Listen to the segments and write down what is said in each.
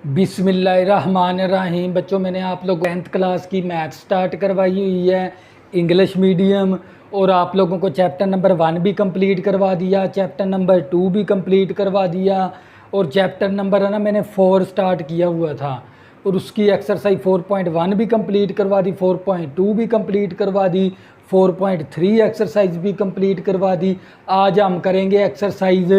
बिस्मिल्लाहिर्रहमानिर्रहीम। बच्चों, मैंने आप लोग 10th क्लास की मैथ स्टार्ट करवाई हुई है इंग्लिश मीडियम, और आप लोगों को चैप्टर नंबर 1 भी कंप्लीट करवा दिया, चैप्टर नंबर 2 भी कंप्लीट करवा दिया, और चैप्टर नंबर है ना मैंने 4 स्टार्ट किया हुआ था, और उसकी एक्सरसाइज 4.1 भी कंप्लीट करवा दी, 4.2 भी कंप्लीट करवा दी, 4.3 एक्सरसाइज भी कंप्लीट करवा दी। आज हम करेंगे एक्सरसाइज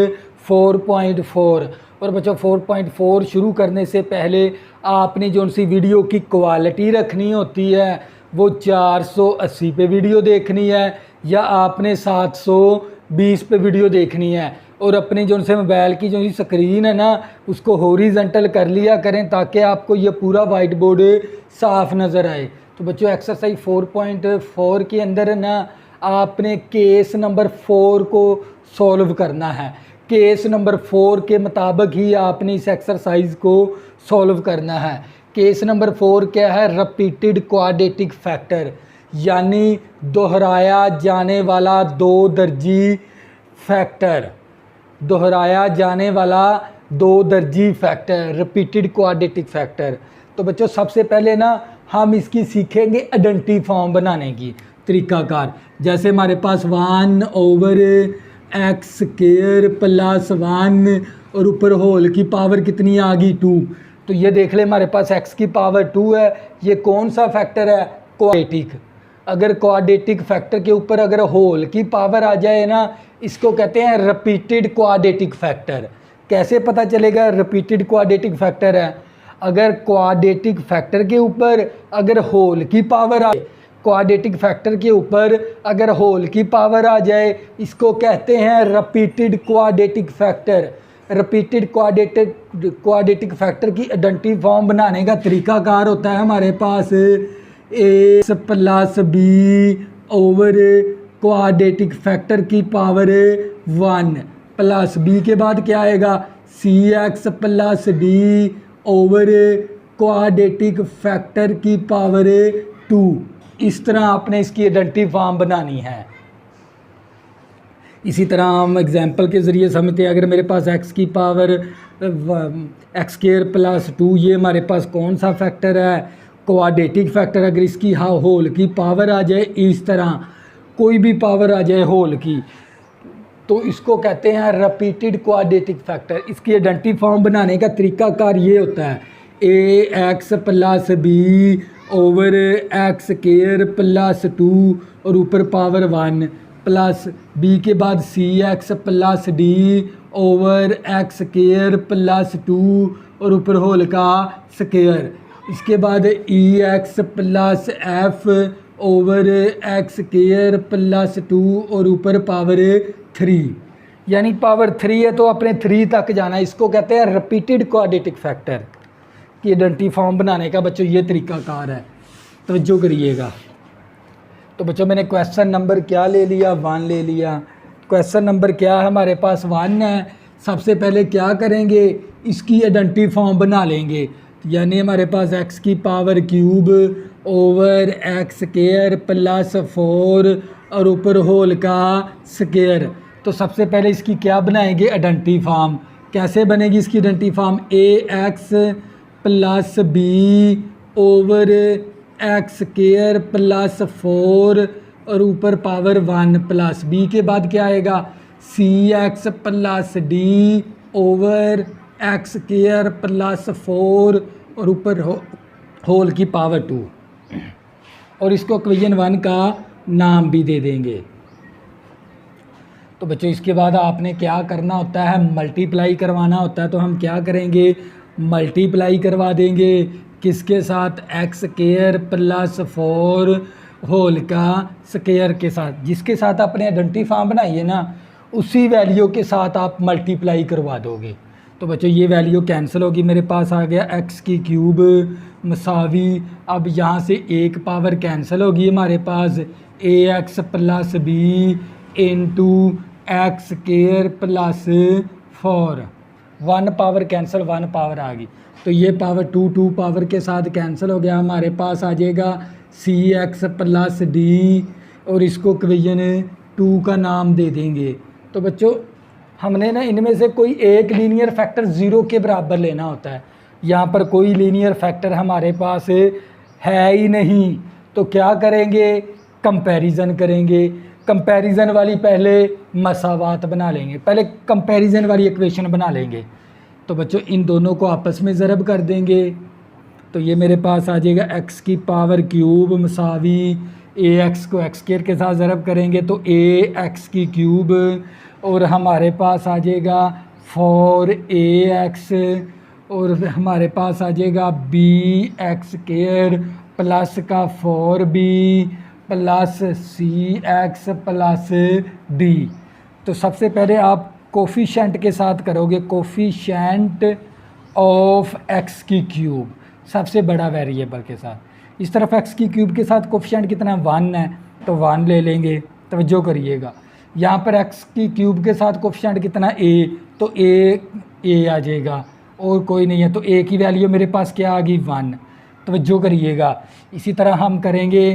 4.4। और बच्चों, 4.4 शुरू करने से पहले आपने जो सी वीडियो की क्वालिटी रखनी होती है वो 480 पे वीडियो देखनी है या आपने 720 पे वीडियो देखनी है, और अपनी जो से मोबाइल की जो स्क्रीन है ना उसको हॉरिजॉन्टल कर लिया करें ताकि आपको ये पूरा वाइट बोर्ड साफ नज़र आए। तो बच्चों, एक्सरसाइज 4.4 के अंदर है ना आपने केस नंबर 4 को सॉल्व करना है। केस नंबर 4 के मुताबिक ही आपने इस एक्सरसाइज को सॉल्व करना है। केस नंबर 4 क्या है? रिपीटेड क्वाड्रेटिक फैक्टर, यानी दोहराया जाने वाला दो दर्जी फैक्टर, दोहराया जाने वाला दो दर्जी फैक्टर, रिपीटेड क्वाड्रेटिक फैक्टर। तो बच्चों, सबसे पहले ना हम इसकी सीखेंगे आइडेंटिटी फॉर्म बनाने की तरीकाकार। जैसे हमारे पास 1/x² प्लस 1 और ऊपर होल की पावर कितनी आ गई 2। तो ये देख ले, हमारे पास x की पावर 2 है। ये कौन सा फैक्टर है? क्वाड्रेटिक। अगर क्वाड्रेटिक फैक्टर के ऊपर अगर होल की पावर आ जाए ना, इसको कहते हैं रिपीटेड क्वाड्रेटिक फैक्टर। कैसे पता चलेगा रिपीटेड क्वाड्रेटिक फैक्टर है? अगर क्वाड्रेटिक फैक्टर के ऊपर अगर होल की पावर आए, क्वाड्रेटिक फैक्टर के ऊपर अगर होल की पावर आ जाए, इसको कहते हैं repeated quadratic factor. Repeated quadratic factor की आइडेंटिटी फॉर्म बनाने का तरीकाकार होता है हमारे पास a plus b over quadratic factor की पावर 1 प्लस b के बाद क्या आएगा? cx plus d over quadratic factor की पावर 2। इस तरह आपने इसकी आइडेंटिटी फॉर्म बनानी है। इसी तरह हम एग्जांपल के ज़रिए समझते हैं। अगर मेरे पास x की पावर x² प्लस 2, ये हमारे पास कौन सा फैक्टर है? Quadratic factor. अगर इसकी होल की पावर आ जाए, इस तरह कोई भी पावर आ जाए होल की, तो इसको कहते हैं रिपीटेड क्वाड्रेटिक फैक्टर। इसकी आइडेंटिटी फॉर्म बनाने का तरीकाकार ये होता है ax plus b over x² plus 2 और ऊपर पावर 1 प्लस b के बाद cx plus d over x² plus 2 और ऊपर होल का स्क्वायर। इसके बाद ex plus f over x² plus 2 और ऊपर पावर 3, यानी पावर 3 है तो अपने 3 तक जाना है। इसको कहते हैं रिपीटेड क्वाड्रेटिक फैक्टर की आइडेंटिटी फॉर्म बनाने का बच्चों ये तरीकाकार है। तवज्जो करिएगा। तो बच्चों, मैंने क्वेश्चन नंबर क्या ले लिया? 1 ले लिया। क्वेश्चन नंबर क्या है? हमारे पास 1 है। सबसे पहले क्या करेंगे? इसकी आइडेंटिटी फॉर्म बना लेंगे, यानी हमारे पास x की power cube over x² plus 4 और ऊपर होल का स्क्वायर। तो सबसे पहले इसकी क्या बनाएंगे? Identity form. कैसे बनेगी इसकी identity form? ax plus b over x² plus 4 और ऊपर पावर 1 प्लस b के बाद क्या आएगा? cx plus d over x² plus 4 और ऊपर होल की पावर 2, और इसको इक्वेशन 1 का नाम भी दे देंगे। तो बच्चों, इसके बाद आपने क्या करना होता है? मल्टीप्लाई करवाना होता है। तो हम क्या करेंगे? मल्टीप्लाई करवा देंगे किसके साथ? x² प्लस 4 होल का स्क्वायर के साथ। जिसके साथ आपने आइडेंटिटी फॉर्म बनाई है ना, उसी वैल्यू के साथ आप मल्टीप्लाई करवा दोगे। तो बच्चों, ये वैल्यू कैंसिल होगी। मेरे पास आ गया x की क्यूब मसावी, अब यहाँ से एक पावर कैंसिल होगी हमारे पास ax plus b into x² plus 4। 1 power cancel, 1 power आ गई। तो ये पावर 2 पावर के साथ कैंसिल हो गया। हमारे पास आ जाएगा cx प्लस d, और इसको इक्वेशन 2 का नाम दे देंगे। तो बच्चों, हमने ना इनमें से कोई एक लीनियर फैक्टर 0 के बराबर लेना होता है। यहाँ पर कोई लीनियर फैक्टर हमारे पास है ही नहीं, तो क्या करेंगे, कंपैरिजन करेंगे। कंपैरिजन वाली पहले मसावात बना लेंगे, पहले कंपैरिजन वाली इक्वेशन बना लेंगे। तो बच्चों इन दोनों को आपस में ज़रब कर देंगे, तो ये मेरे पास आ जाएगा एक्स की पावर क्यूब मसावी ए एक्स को एक्स स्क्वायर के साथ ज़रब करेंगे तो ए एक्स की क्यूब, और हमारे पास आ जाएगा 4ax, और हमारे पास आ जाएगा बी एक्स स्क्वायर प्लस का 4b plus C x plus D. तो सबसे पहले आप कोफिशेंट के साथ करोगे, कोफिशेंट ऑफ एक्स की क्यूब सबसे बड़ा वेरिएबल के साथ। इस तरफ एक्स की क्यूब के साथ कोफिशेंट कितना 1 है तो 1 ले लेंगे। तवज्जो करिएगा, यहाँ पर एक्स की क्यूब के साथ कोफिशेंट कितना a, तो a आ जाएगा और कोई नहीं है, तो a की वैल्यू मेरे पास क्या आ गई 1। तवज्जो करिएगा। इसी तरह हम करेंगे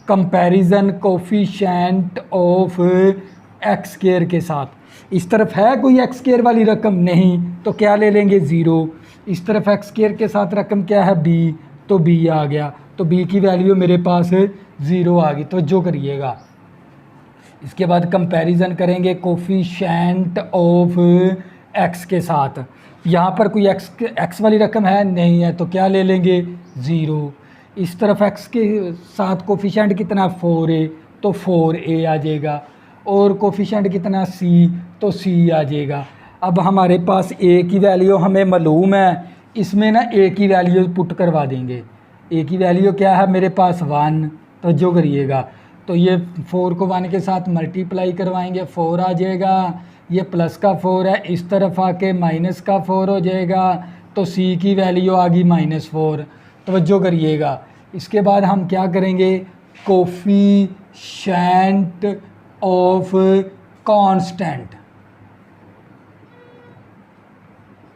comparison coefficient of x square के साथ। इस तरफ है कोई एक्स स्क्वायर वाली रकम नहीं, तो क्या ले लेंगे 0। इस तरफ एक्स स्क्वायर के साथ रकम क्या है b, तो b आ गया, तो b की वैल्यू मेरे पास 0 आ गई। तो जो करिएगा, इसके बाद कंपैरिजन करेंगे कोफिशेंट ऑफ x के साथ। यहाँ पर कोई x वाली रकम है नहीं है, तो क्या ले लेंगे 0। इस तरफ x के साथ कोफिशेंट कितना 4a, तो 4a आ जाएगा, और कोफिशेंट कितना c, तो c आ जाएगा। अब हमारे पास a की वैल्यू हमें मालूम है, इसमें ना a की वैल्यू पुट करवा देंगे। a की वैल्यू क्या है मेरे पास 1, तो जो करिएगा, तो ये 4 को 1 के साथ मल्टीप्लाई करवाएंगे, 4 आ जाएगा, ये प्लस का 4 है, इस तरफ आके माइनस का 4 हो जाएगा, तो c की वैल्यू आ गई -4। तवज्जो करिएगा। इसके बाद हम क्या करेंगे, coefficient of constant,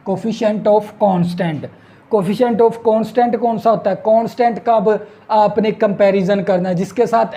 coefficient of constant. Coefficient of constant कौन सा होता है, कांस्टेंट का अब आपने कंपैरिजन करना है, जिसके साथ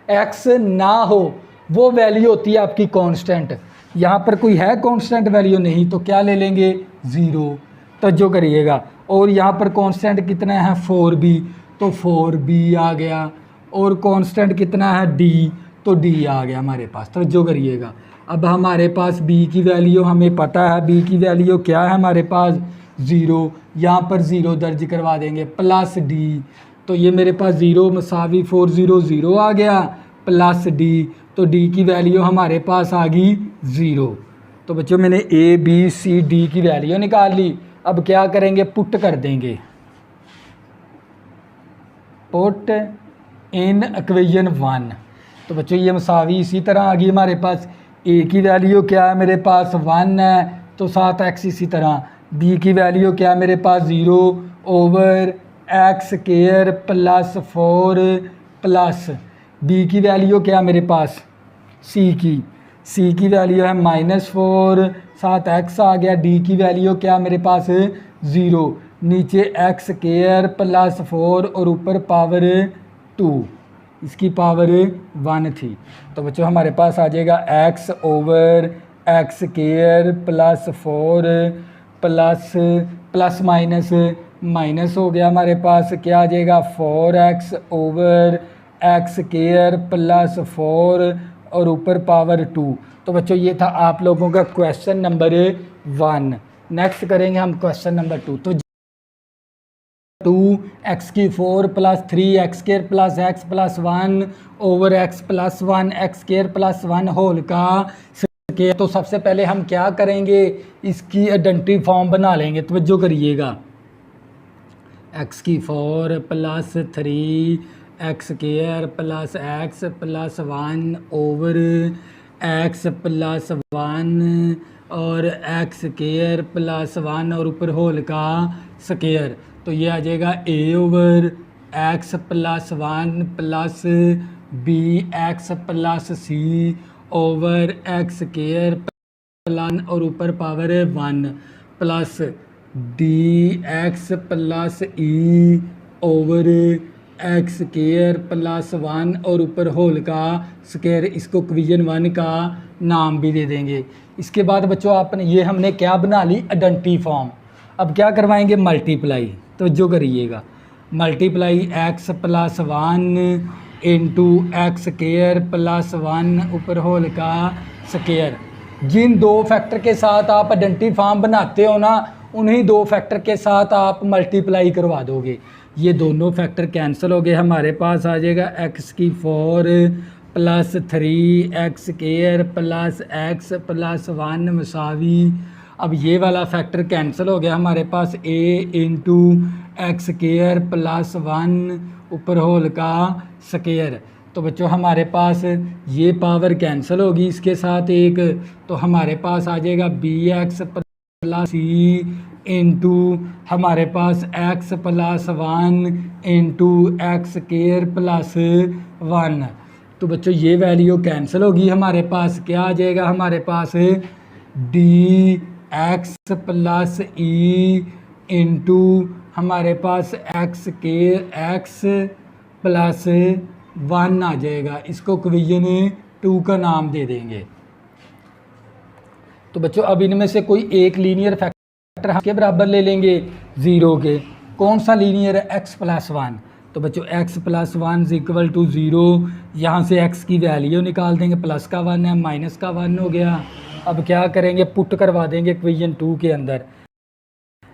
एक्स ना हो वो वैल्यू होती है आपकी कांस्टेंट। यहाँ पर कोई है कांस्टेंट वैल्यू नहीं, तो क्या ले लेंगे 0। तो जो करिएगा, और यहाँ पर कांस्टेंट कितना है 4b, तो 4b आ गया, और कांस्टेंट कितना है d, तो d आ गया हमारे पास। तो जो करिएगा, अब हमारे पास b की वैल्यू हमें पता है, b की वैल्यू क्या है हमारे पास 0, यहाँ पर 0 दर्ज करवा देंगे, प्लस d, तो ये मेरे पास 0 मसावी 4 0 0 आ गया, प्लस d, तो d की वैल्यू हमारे पास आ गई 0। तो बच्चों मैंने a b c d की वैल्यू निकाल ली। अब क्या करेंगे, पुट कर देंगे, पुट इन इक्वेशन 1। तो बच्चों ये मसावी इसी तरह आ गई हमारे पास, a की वैल्यू क्या है मेरे पास 1 है, तो साथ x इसी तरह, b की वैल्यू क्या है मेरे पास 0 over x square plus 4 plus b की वैल्यू क्या है मेरे पास c की वैल्यू है -4, साथ x आ गया, d की वैल्यू क्या मेरे पास 0, नीचे एक्स स्क्वायर प्लस 4 और ऊपर पावर 2, इसकी पावर 1 थी। तो बच्चों हमारे पास आ जाएगा x over x square plus 4 plus minus हो गया, हमारे पास क्या आ जाएगा 4x over x square plus 4 और ऊपर पावर 2। तो बच्चों ये था आप लोगों का क्वेश्चन नंबर 1। नेक्स्ट करेंगे हम क्वेश्चन नंबर 2। तो 2x की 4 plus 3x square plus x plus 1 over x plus 1 x square plus 1 whole का स्क्वायर। तो सबसे पहले हम क्या करेंगे, इसकी आइडेंटिटी फॉर्म बना लेंगे। तवज्जो करिएगा, x की 4 plus 3x square plus x plus 1 over x plus 1 और x स्क्वायर प्लस 1 और ऊपर होल का स्क्वायर। तो ये आ जाएगा a over x plus 1 plus bx plus c over x square plus और ऊपर power 1 plus dx plus e over x square plus 1 और ऊपर होल का स्क्वायर। इसको इक्वेशन 1 का नाम भी दे देंगे। इसके बाद बच्चों आपने ये हमने क्या बना ली, आइडेंटिटी फॉर्म। अब क्या करवाएंगे, मल्टीप्लाई। तो जो करिएगा multiply x plus one into x square plus one ऊपर होल का स्केयर। जिन दो फैक्टर के साथ आप आइडेंटिटी फॉर्म बनाते हो ना, उन्हीं दो फैक्टर के साथ आप मल्टीप्लाई करवा दोगे। ये दोनों फैक्टर कैंसिल हो गए, हमारे पास आ जाएगा एक्स की 4 plus 3 x square plus x plus 1 मसावी। अब ये वाला फैक्टर कैंसिल हो गया, हमारे पास a into x square plus 1 ऊपर होल का स्केयर। तो बच्चों हमारे पास ये पावर कैंसिल होगी इसके साथ एक, तो हमारे पास आ जाएगा b x plus c into हमारे पास x plus 1 into x square plus 1। तो बच्चों ये वैल्यू कैंसिल होगी, हमारे पास क्या आ जाएगा, हमारे पास d x plus e into हमारे पास एक्स के एक्स प्लस 1 आ जाएगा। इसको इक्वेशन 2 का नाम दे देंगे। तो बच्चों अब इनमें से कोई एक लीनियर फैक्टर हम के बराबर ले लेंगे 0 के। कौन सा लीनियर है, x प्लस 1। तो बच्चों x plus 1 is equal to 0। यहाँ से x की वैल्यू निकाल देंगे, प्लस का 1 है माइनस का 1 हो गया। अब क्या करेंगे, पुट करवा देंगे इक्वेशन 2 के अंदर।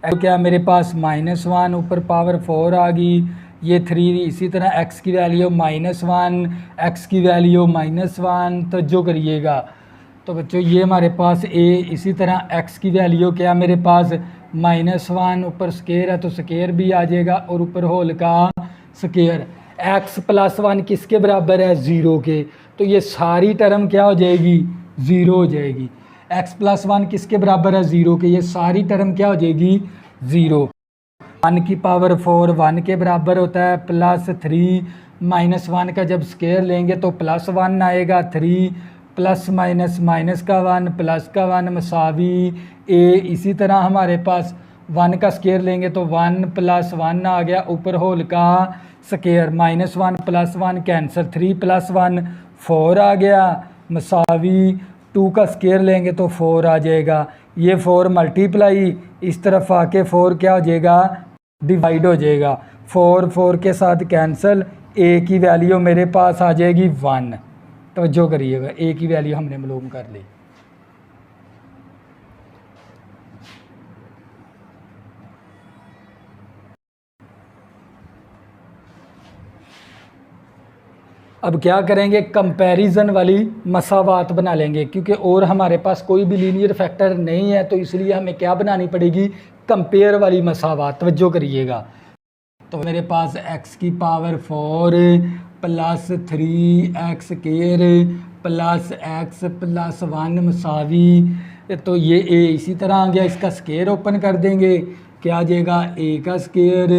तो क्या मेरे पास -1 ऊपर पावर 4 आ गई, ये 3, इसी तरह x की वैल्यू -1 x की वैल्यू -1। तो जो करिएगा तो बच्चों ये हमारे पास a, इसी तरह x की वैल्यू क्या मेरे पास -1 ऊपर स्केयर है तो स्केयर भी आ जाएगा और ऊपर होल का स्केयर। x प्लस 1 किसके बराबर है, 0 के। तो ये सारी टर्म क्या हो जाएगी, 0 हो जाएगी। x प्लस 1 किसके बराबर है, 0 के। ये सारी टर्म क्या हो जाएगी, 0। 1 की पावर 4 1 के बराबर होता है, प्लस 3 -1 का जब स्केयर लेंगे तो प्लस 1 आएगा, 3 प्लस माइनस माइनस का 1 प्लस का 1 मसावी a। इसी तरह हमारे पास 1 का स्केयर लेंगे तो 1 प्लस 1 आ गया ऊपर होल का स्केयर, -1 प्लस 1 कैंसर, 3 प्लस 1 4 आ गया मसावी 2 का स्केयर लेंगे तो 4 आ जाएगा। ये 4 मल्टीप्लाई इस तरफ आके 4 क्या हो जाएगा, डिवाइड हो जाएगा। 4 4 के साथ कैंसिल, a की वैल्यू मेरे पास आ जाएगी 1। तो जो करिएगा a की वैल्यू हमने मालूम कर ली। अब क्या करेंगे, कंपैरिजन वाली मसावात बना लेंगे, क्योंकि और हमारे पास कोई भी लीनियर फैक्टर नहीं है, तो इसलिए हमें क्या बनानी पड़ेगी, कंपेयर वाली मसावात। तवज्जो करिएगा। तो मेरे पास x की power 4 plus 3 x square plus x plus 1 मसावी। तो ये a इसी तरह आ गया, इसका स्केयर ओपन कर देंगे, क्या आ जाएगा, a का स्केयर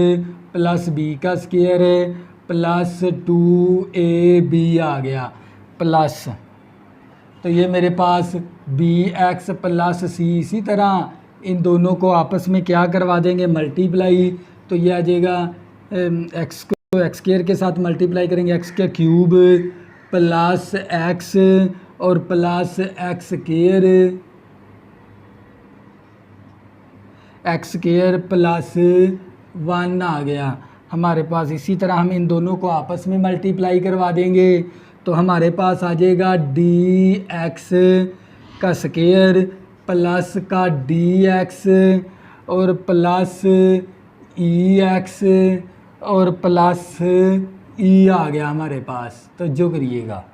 प्लस b का स्केयर प्लस 2ab आ गया प्लस। तो ये मेरे पास bx प्लस c, इसी तरह इन दोनों को आपस में क्या करवा देंगे, मल्टीप्लाई। तो ये आ जाएगा x को एक्स स्केयर के साथ मल्टीप्लाई करेंगे, x का क्यूब प्लस x और plus x square, x square plus 1 आ गया हमारे पास। इसी तरह हम इन दोनों को आपस में मल्टीप्लाई करवा देंगे, तो हमारे पास आ जाएगा डी एक्स का स्केयर प्लस का डी एक्स और प्लस ई एक्स और प्लस ई आ गया हमारे पास। तो जो करिएगा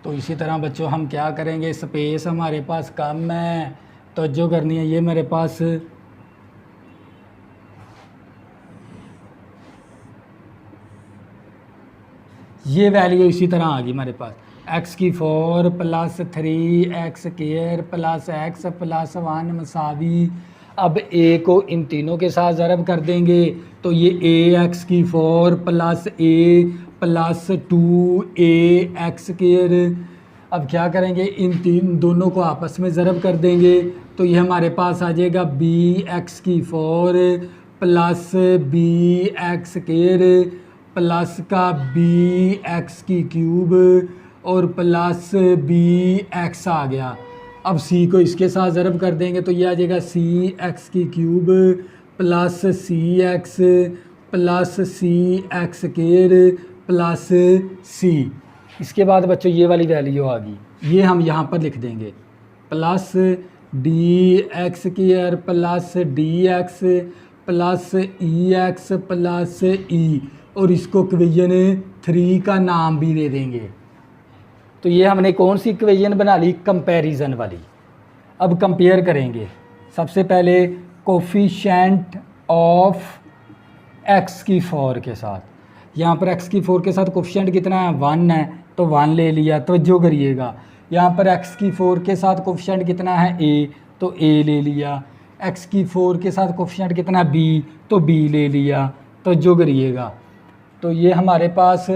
तो इसी तरह बच्चों हम क्या करेंगे, स्पेस हमारे पास कम है तो जो करनी है, ये मेरे पास ये वैल्यू इसी तरह आ गई हमारे पास, x की 4 plus 3 x square plus x plus 1 मसावी। अब a को इन तीनों के साथ ज़रब कर देंगे, तो ये ax की 4 plus a plus 2a x square. अब क्या करेंगे, इन दोनों को आपस में ज़रब कर देंगे, तो ये हमारे पास आ जाएगा bx की 4 plus b x square plus का b एक्स की क्यूब और प्लस बी एक्स आ गया। अब सी को इसके साथ ज़रब कर देंगे तो ये आ जाएगा सी एक्स की cube plus C x plus C X square plus सी। इसके बाद बच्चों ये वाली वैल्यू आ गई, ये हम यहाँ पर लिख देंगे plus D x square plus D x plus ई एक्स प्लस ई, और इसको इक्वेशन 3 का नाम भी दे देंगे। तो ये हमने कौन सी इक्वेशन बना ली, कंपैरिजन वाली। अब कंपेयर करेंगे सबसे पहले कोफिशिएंट ऑफ एक्स की 4 के साथ। यहाँ पर एक्स की 4 के साथ कोफिशिएंट कितना है, 1 है, तो 1 ले लिया। तवज्जो करिएगा, यहाँ पर एक्स की 4 के साथ कोफिशिएंट कितना है, ए, तो ए ले लिया। एक्स की 4 के साथ कोफिशिएंट कितना, बी, तो बी ले लिया। तवज्जो करिएगा, तो ये हमारे पास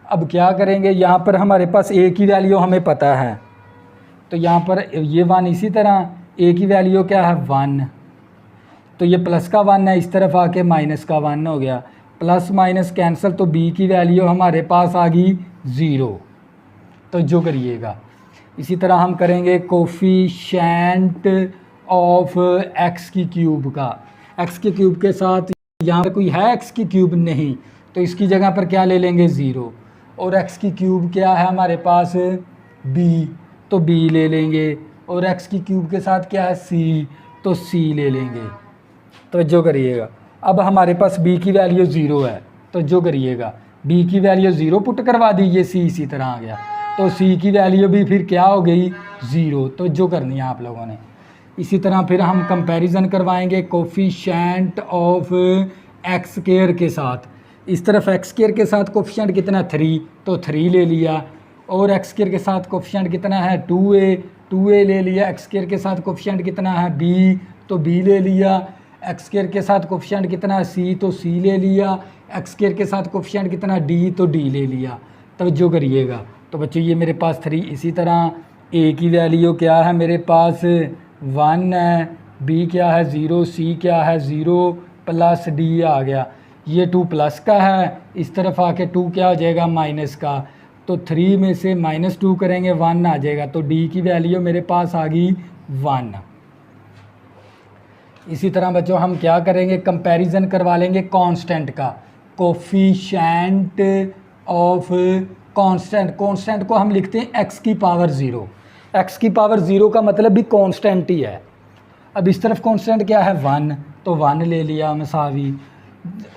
अब क्या करेंगे, यहाँ पर हमारे पास ए की वैल्यू हमें पता है, तो यहाँ पर ये 1, इसी तरह ए की वैल्यू क्या है, 1, तो ये प्लस का 1 है, इस तरफ आके माइनस का 1 हो गया। प्लस माइनस कैंसिल, तो बी की वैल्यू हमारे पास आ गई 0। तो जो करिएगा इसी तरह हम करेंगे कोफिशिएंट ऑफ एक्स की क्यूब का। एक्स की क्यूब के साथ यहाँ पर कोई है एक्स की क्यूब नहीं, तो इसकी जगह पर क्या ले लेंगे, 0। और एक्स की क्यूब क्या है हमारे पास, बी, तो बी ले लेंगे। और एक्स की क्यूब के साथ क्या है, सी, तो सी ले लेंगे। तो जो करिएगा, अब हमारे पास बी की वैल्यू 0 है, तो जो करिएगा बी की वैल्यू 0 पुट करवा दी, ये सी इसी तरह आ गया, तो सी की वैल्यू भी फिर क्या हो गई, 0। तो जो करनी है आप लोगों ने। इसी तरह फिर हम कंपैरिजन करवाएंगे कोफिशिएंट ऑफ एक्स स्क्वायर के साथ। इस तरफ एक्स स्क्वायर के साथ कोफिशिएंट कितना, 3, तो 3 ले लिया। और एक्स स्क्वायर के साथ कोफिशिएंट कितना है, 2a ले लिया। एक्स स्क्वायर के साथ कोफिशिएंट कितना है, b, तो b ले लिया। एक्स स्क्वायर के साथ कोफिशिएंट कितना है, c, तो c ले लिया। एक्स स्क्वायर के साथ कोफिशिएंट कितना, d, तो d ले लिया। तवज्जो करिएगा, तो बच्चों ये मेरे पास 3। इसी तरह a की वैल्यू क्या है मेरे पास, 1 है, b क्या है 0, c क्या है 0 प्लस d आ गया। ये 2 प्लस का है, इस तरफ आके 2 क्या हो जाएगा, माइनस का, तो 3 में से -2 करेंगे 1 आ जाएगा। तो d की वैल्यू मेरे पास आ गई 1। इसी तरह बच्चों हम क्या करेंगे, कंपैरिजन करवा लेंगे कांस्टेंट का। कोफिशिएंट ऑफ कांस्टेंट को हम लिखते हैं x की पावर 0। x की पावर 0 का मतलब भी कांस्टेंट ही है। अब इस तरफ कांस्टेंट क्या है, 1, तो 1 ले लिया मसावी।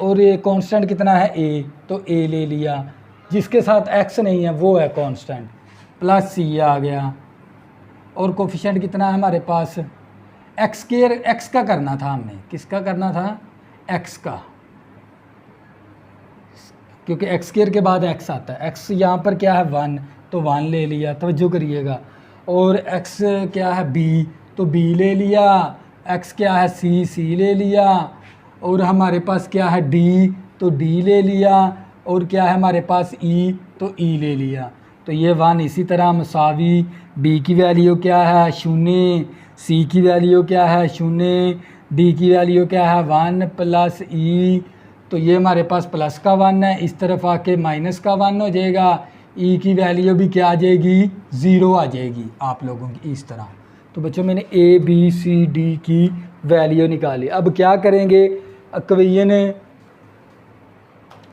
और ये कांस्टेंट कितना है, a, तो a ले लिया। जिसके साथ x नहीं है वो है कांस्टेंट, प्लस c आ गया। और कोफिशिएंट कितना है हमारे पास, एक्स स्क्वायर, एक्स का करना था हमने, किसका करना था, एक्स का, क्योंकि एक्स स्क्वायर के बाद एक्स आता है। एक्स यहाँ पर क्या है, 1, तो 1 ले लिया। तवज्जो करिएगा। और एक्स क्या है, बी, तो बी ले लिया। एक्स क्या है, सी, सी ले लिया। और हमारे पास क्या है, डी, तो डी ले लिया। और क्या है हमारे पास, ई, तो ई ले लिया। तो ये 1। इसी तरह मसावी बी की वैल्यू क्या है, 0, सी की वैल्यू क्या है, 0, डी की वैल्यू क्या है, 1 प्लस ई, तो ये हमारे पास प्लस का 1 है, इस तरफ आके माइनस का 1 हो जाएगा। ई की वैल्यू भी क्या आ जाएगी, 0 आ जाएगी आप लोगों की इस तरह। तो बच्चों मैंने ए बी सी डी की वैल्यू निकाली। अब क्या करेंगे, इक्वेशन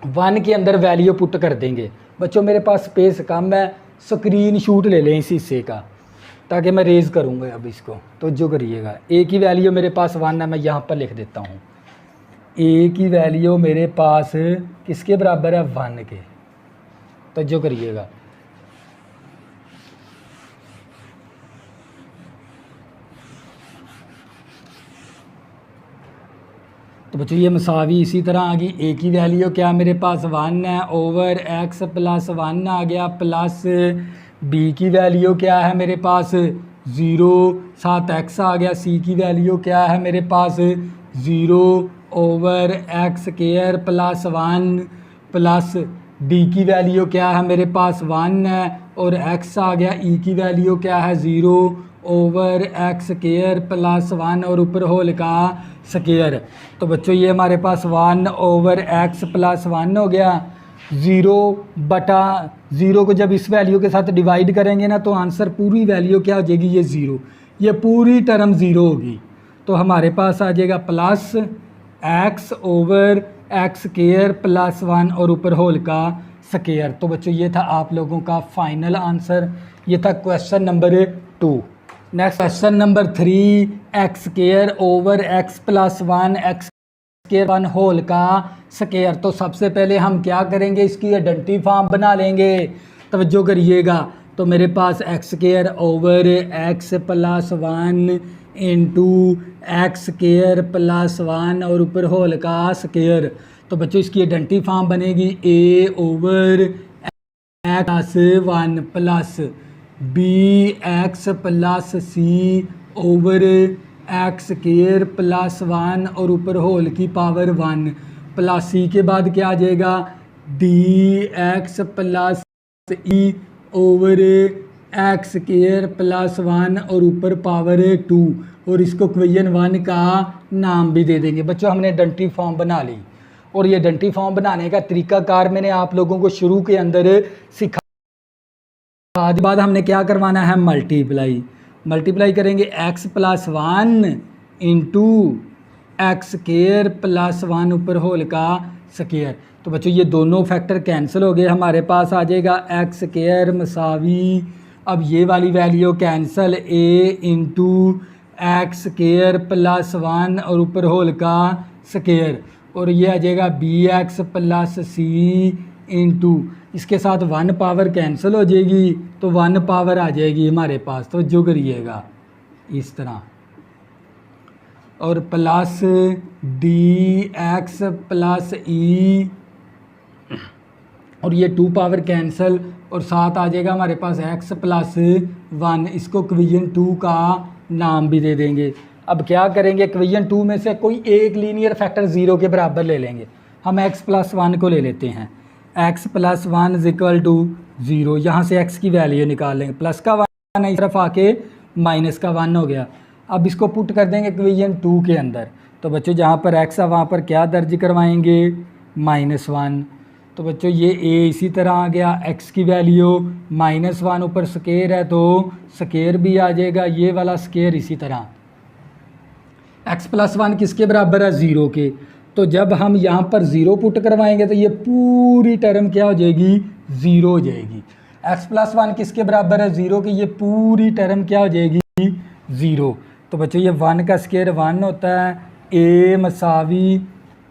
1 के अंदर वैल्यू पुट कर देंगे। बच्चों मेरे पास स्पेस कम है, स्क्रीन शूट ले लें इस हिस्से का ताकि मैं रेज़ करूँगा अब इसको। तो जो करिएगा, ए की वैल्यू मेरे पास 1 है, मैं यहाँ पर लिख देता हूँ। ए की वैल्यू मेरे पास किसके बराबर है, 1 के। तो जो करिएगा, तो बच्चों ये मसावी इसी तरह आ गई। ए की वैल्यू क्या मेरे पास 1 है, ओवर एक्स प्लस 1 आ गया, प्लस बी की वैल्यू क्या है मेरे पास 0, साथ एक्स आ गया। सी की वैल्यू क्या है मेरे पास 0 over x square plus 1 plus D की वैल्यू क्या है मेरे पास 1 है और एक्स आ गया। ई की वैल्यू क्या है 0 ओवर एक्स स्क्वायर प्लस 1 और ऊपर होल का स्क्वायर। तो बच्चों ये हमारे पास 1 ओवर एक्स प्लस 1 हो गया। 0/0 को जब इस वैल्यू के साथ डिवाइड करेंगे ना तो आंसर पूरी वैल्यू क्या हो जाएगी, ये 0, ये पूरी टर्म 0 होगी। तो हमारे पास आ जाएगा plus x over x square plus 1 और ऊपर होल का स्क्वायर। तो बच्चों ये था आप लोगों का फाइनल आंसर, ये था question number 2। Next question number 3, x square over x plus 1 x square 1 whole का स्क्वायर। तो सबसे पहले हम क्या करेंगे, इसकी आइडेंटिटी फॉर्म बना लेंगे, तवज्जो करिएगा। तो मेरे पास x square over x plus 1 into x square plus 1 और ऊपर होल का स्क्वायर। तो बच्चों इसकी आइडेंटिटी फॉर्म बनेगी a over x 1 plus b x plus c over x square plus 1 और ऊपर होल की पावर 1 प्लस सी के बाद क्या आ जाएगा, डी एक्स प्लस ई ओवर एक्स स्क्वायर प्लस 1 और ऊपर पावर 2, और इसको इक्वेशन 1 का नाम भी दे देंगे। बच्चों हमने आइडेंटिटी फॉर्म बना ली, और ये आइडेंटिटी फॉर्म बनाने का तरीकाकार मैंने आप लोगों को शुरू के अंदर सिखा। आज बाद हमने क्या करवाना है, मल्टीप्लाई करेंगे x plus 1 into x square plus 1 ऊपर होल का स्क्वायर। तो बच्चों ये दोनों फैक्टर कैंसिल हो गए, हमारे पास आ जाएगा एक्स स्क्वायर मसावी, अब ये वाली value cancel, a into x square plus 1 और ऊपर होल का स्क्वायर, और ये आ जाएगा b x plus c into, इसके साथ 1 पावर कैंसिल हो जाएगी तो 1 पावर आ जाएगी हमारे पास। तो जो करिएगा इस तरह, और plus D x plus e, और ये 2 पावर कैंसिल, और साथ आ जाएगा हमारे पास x प्लस 1, इसको इक्वेशन 2 का नाम भी दे देंगे। अब क्या करेंगे, इक्वेशन 2 में से कोई एक लीनियर फैक्टर 0 के बराबर ले लेंगे। हम x प्लस 1 को ले लेते हैं, x plus 1 is equal to 0, यहाँ से x की वैल्यू निकाल लेंगे, प्लस का 1 इस तरफ आके माइनस का 1 हो गया। अब इसको पुट कर देंगे इक्वेशन 2 के अंदर। तो बच्चों जहाँ पर x है वहाँ पर क्या दर्ज करवाएंगे, -1। तो बच्चों ये a इसी तरह आ गया, x की वैल्यू -1 ऊपर स्क्वायर है तो स्क्वायर भी आ जाएगा, ये वाला स्क्वायर इसी तरह। x प्लस 1 किसके बराबर है, 0 के। तो जब हम यहाँ पर 0 पुट करवाएंगे तो ये पूरी टर्म क्या हो जाएगी, 0 हो जाएगी। x प्लस 1 किसके बराबर है, 0 की, ये पूरी टर्म क्या हो जाएगी, 0। तो बच्चों ये 1 का स्क्वायर 1 होता है, a मसावी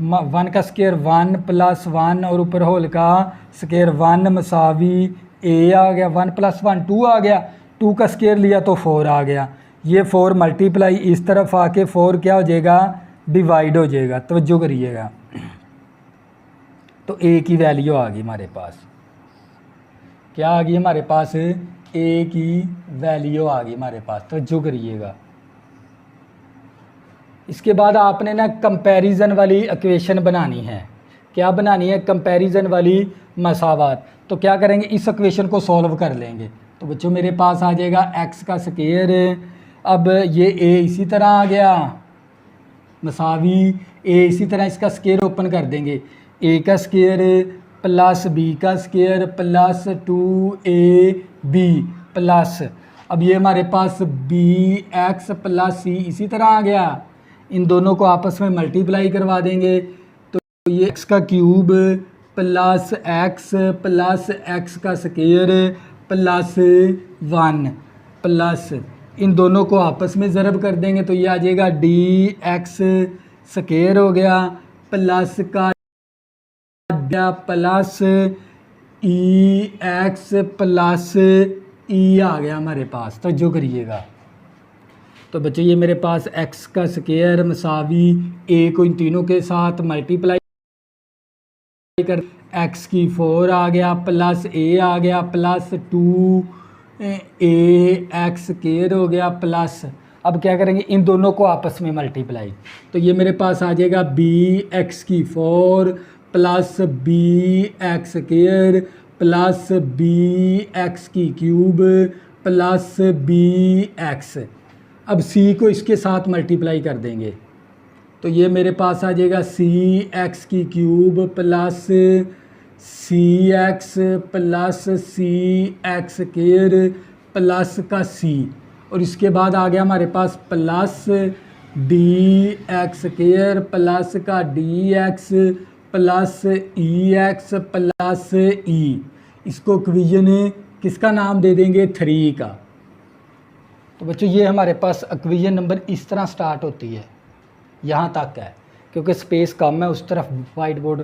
1 का स्क्वायर 1 प्लस 1 और ऊपर होल का स्क्वायर 1 मसावी a आ गया, 1 प्लस 1 2 आ गया, 2 का स्क्वायर लिया तो 4 आ गया, ये 4 मल्टीप्लाई इस तरफ आके 4 क्या हो जाएगा, डिवाइड हो जाएगा। तवज्जो करिएगा, तो a की वैल्यू आ गई हमारे पास, क्या आ गई हमारे पास, a की वैल्यू आ गई हमारे पास। तवज्जो करिएगा। इसके बाद आपने ना कंपैरिजन वाली इक्वेशन बनानी है। क्या बनानी है, कंपैरिजन वाली मसावात। तो क्या करेंगे, इस इक्वेशन को सॉल्व कर लेंगे। तो बच्चों मेरे पास आ जाएगा x का स्क्वायर, अब ये a इसी तरह आ गया मसावी a, इसी तरह इसका स्क्वायर ओपन कर देंगे, a का स्क्वायर प्लस b का स्क्वायर प्लस 2ab प्लस, अब ये हमारे पास bx प्लस c इसी तरह आ गया, इन दोनों को आपस में मल्टीप्लाई करवा देंगे। तो ये x का क्यूब प्लस x का स्क्वायर प्लस 1 प्लस, इन दोनों को आपस में ज़रब कर देंगे तो ये आ जाएगा dx स्क्वायर हो गया प्लस का प्लस ex प्लस e आ गया हमारे पास। तो जो करिएगा, तो बच्चों ये मेरे पास x का स्क्वायर मसावी a को इन तीनों के साथ मल्टीप्लाई कर x की 4 आ गया प्लस a आ गया प्लस 2ax स्क्वायर हो गया प्लस, अब क्या करेंगे, इन दोनों को आपस में मल्टीप्लाई। तो ये मेरे पास आ जाएगा bx की 4 plus bx square plus bx की क्यूब प्लस bx, अब c को इसके साथ मल्टीप्लाई कर देंगे तो ये मेरे पास आ जाएगा सी एक्स की cube plus C x plus C X square plus का सी, और इसके बाद आ गया हमारे पास plus D x square plus का डी एक्स प्लस ई एक्स प्लस ई। इसको इक्वेशन किसका नाम दे देंगे? 3 का। तो बच्चों ये हमारे पास इक्वेशन नंबर इस तरह स्टार्ट होती है, यहाँ तक है, क्योंकि स्पेस कम है, उस तरफ वाइट बोर्ड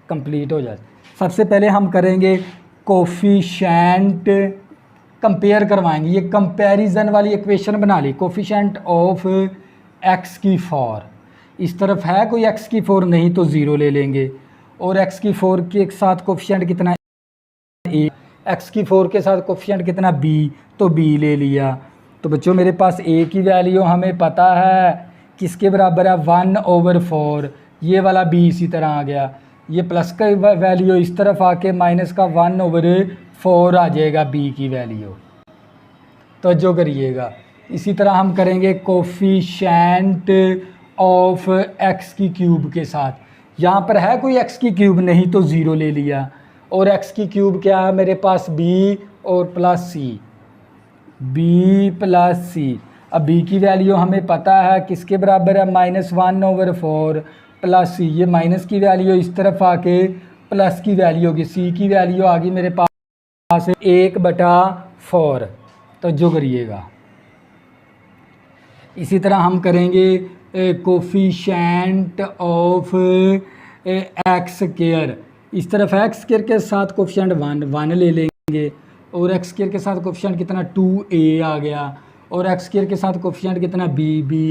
कंप्लीट हो जाए। सबसे पहले हम करेंगे कोफिशेंट, कंपेयर करवाएंगे। ये कंपैरिजन वाली इक्वेशन बना ली, कोफिशेंट ऑफ एक्स की 4, इस तरफ है कोई एक्स की 4 नहीं तो 0 ले लेंगे, और एक्स की 4 के साथ कोफिशेंट कितना ए, एक्स की 4 के साथ कोफिशेंट कितना बी, तो बी ले लिया। तो बच्चों मेरे पास ए की वैल्यू हमें पता है किसके बराबर है? 1/4। ये वाला बी इसी तरह आ गया, ये प्लस का वैल्यू इस तरफ आके माइनस का 1/4 आ जाएगा बी की वैल्यू। तो जो करिएगा इसी तरह हम करेंगे कोफिशेंट ऑफ एक्स की क्यूब के साथ। यहाँ पर है कोई एक्स की क्यूब नहीं तो 0 ले लिया, और एक्स की क्यूब क्या है मेरे पास? बी और प्लस सी, बी प्लस सी। अब बी की वैल्यू हमें पता है किसके बराबर है? -1/4 प्लस सी। ये माइनस की वैल्यू इस तरफ आके प्लस की वैल्यू होगी, सी की वैल्यू आ गई मेरे पास 1/4। तो जो करिएगा इसी तरह हम करेंगे कोफिशेंट ऑफ एक्स स्क्वायर। इस तरफ एक्स स्क्वायर के साथ कोफिशेंट 1 ले लेंगे, और एक्स स्क्वायर के साथ कोफिशेंट कितना 2a आ गया, और एक्स स्क्वायर के साथ कोफिशेंट कितना b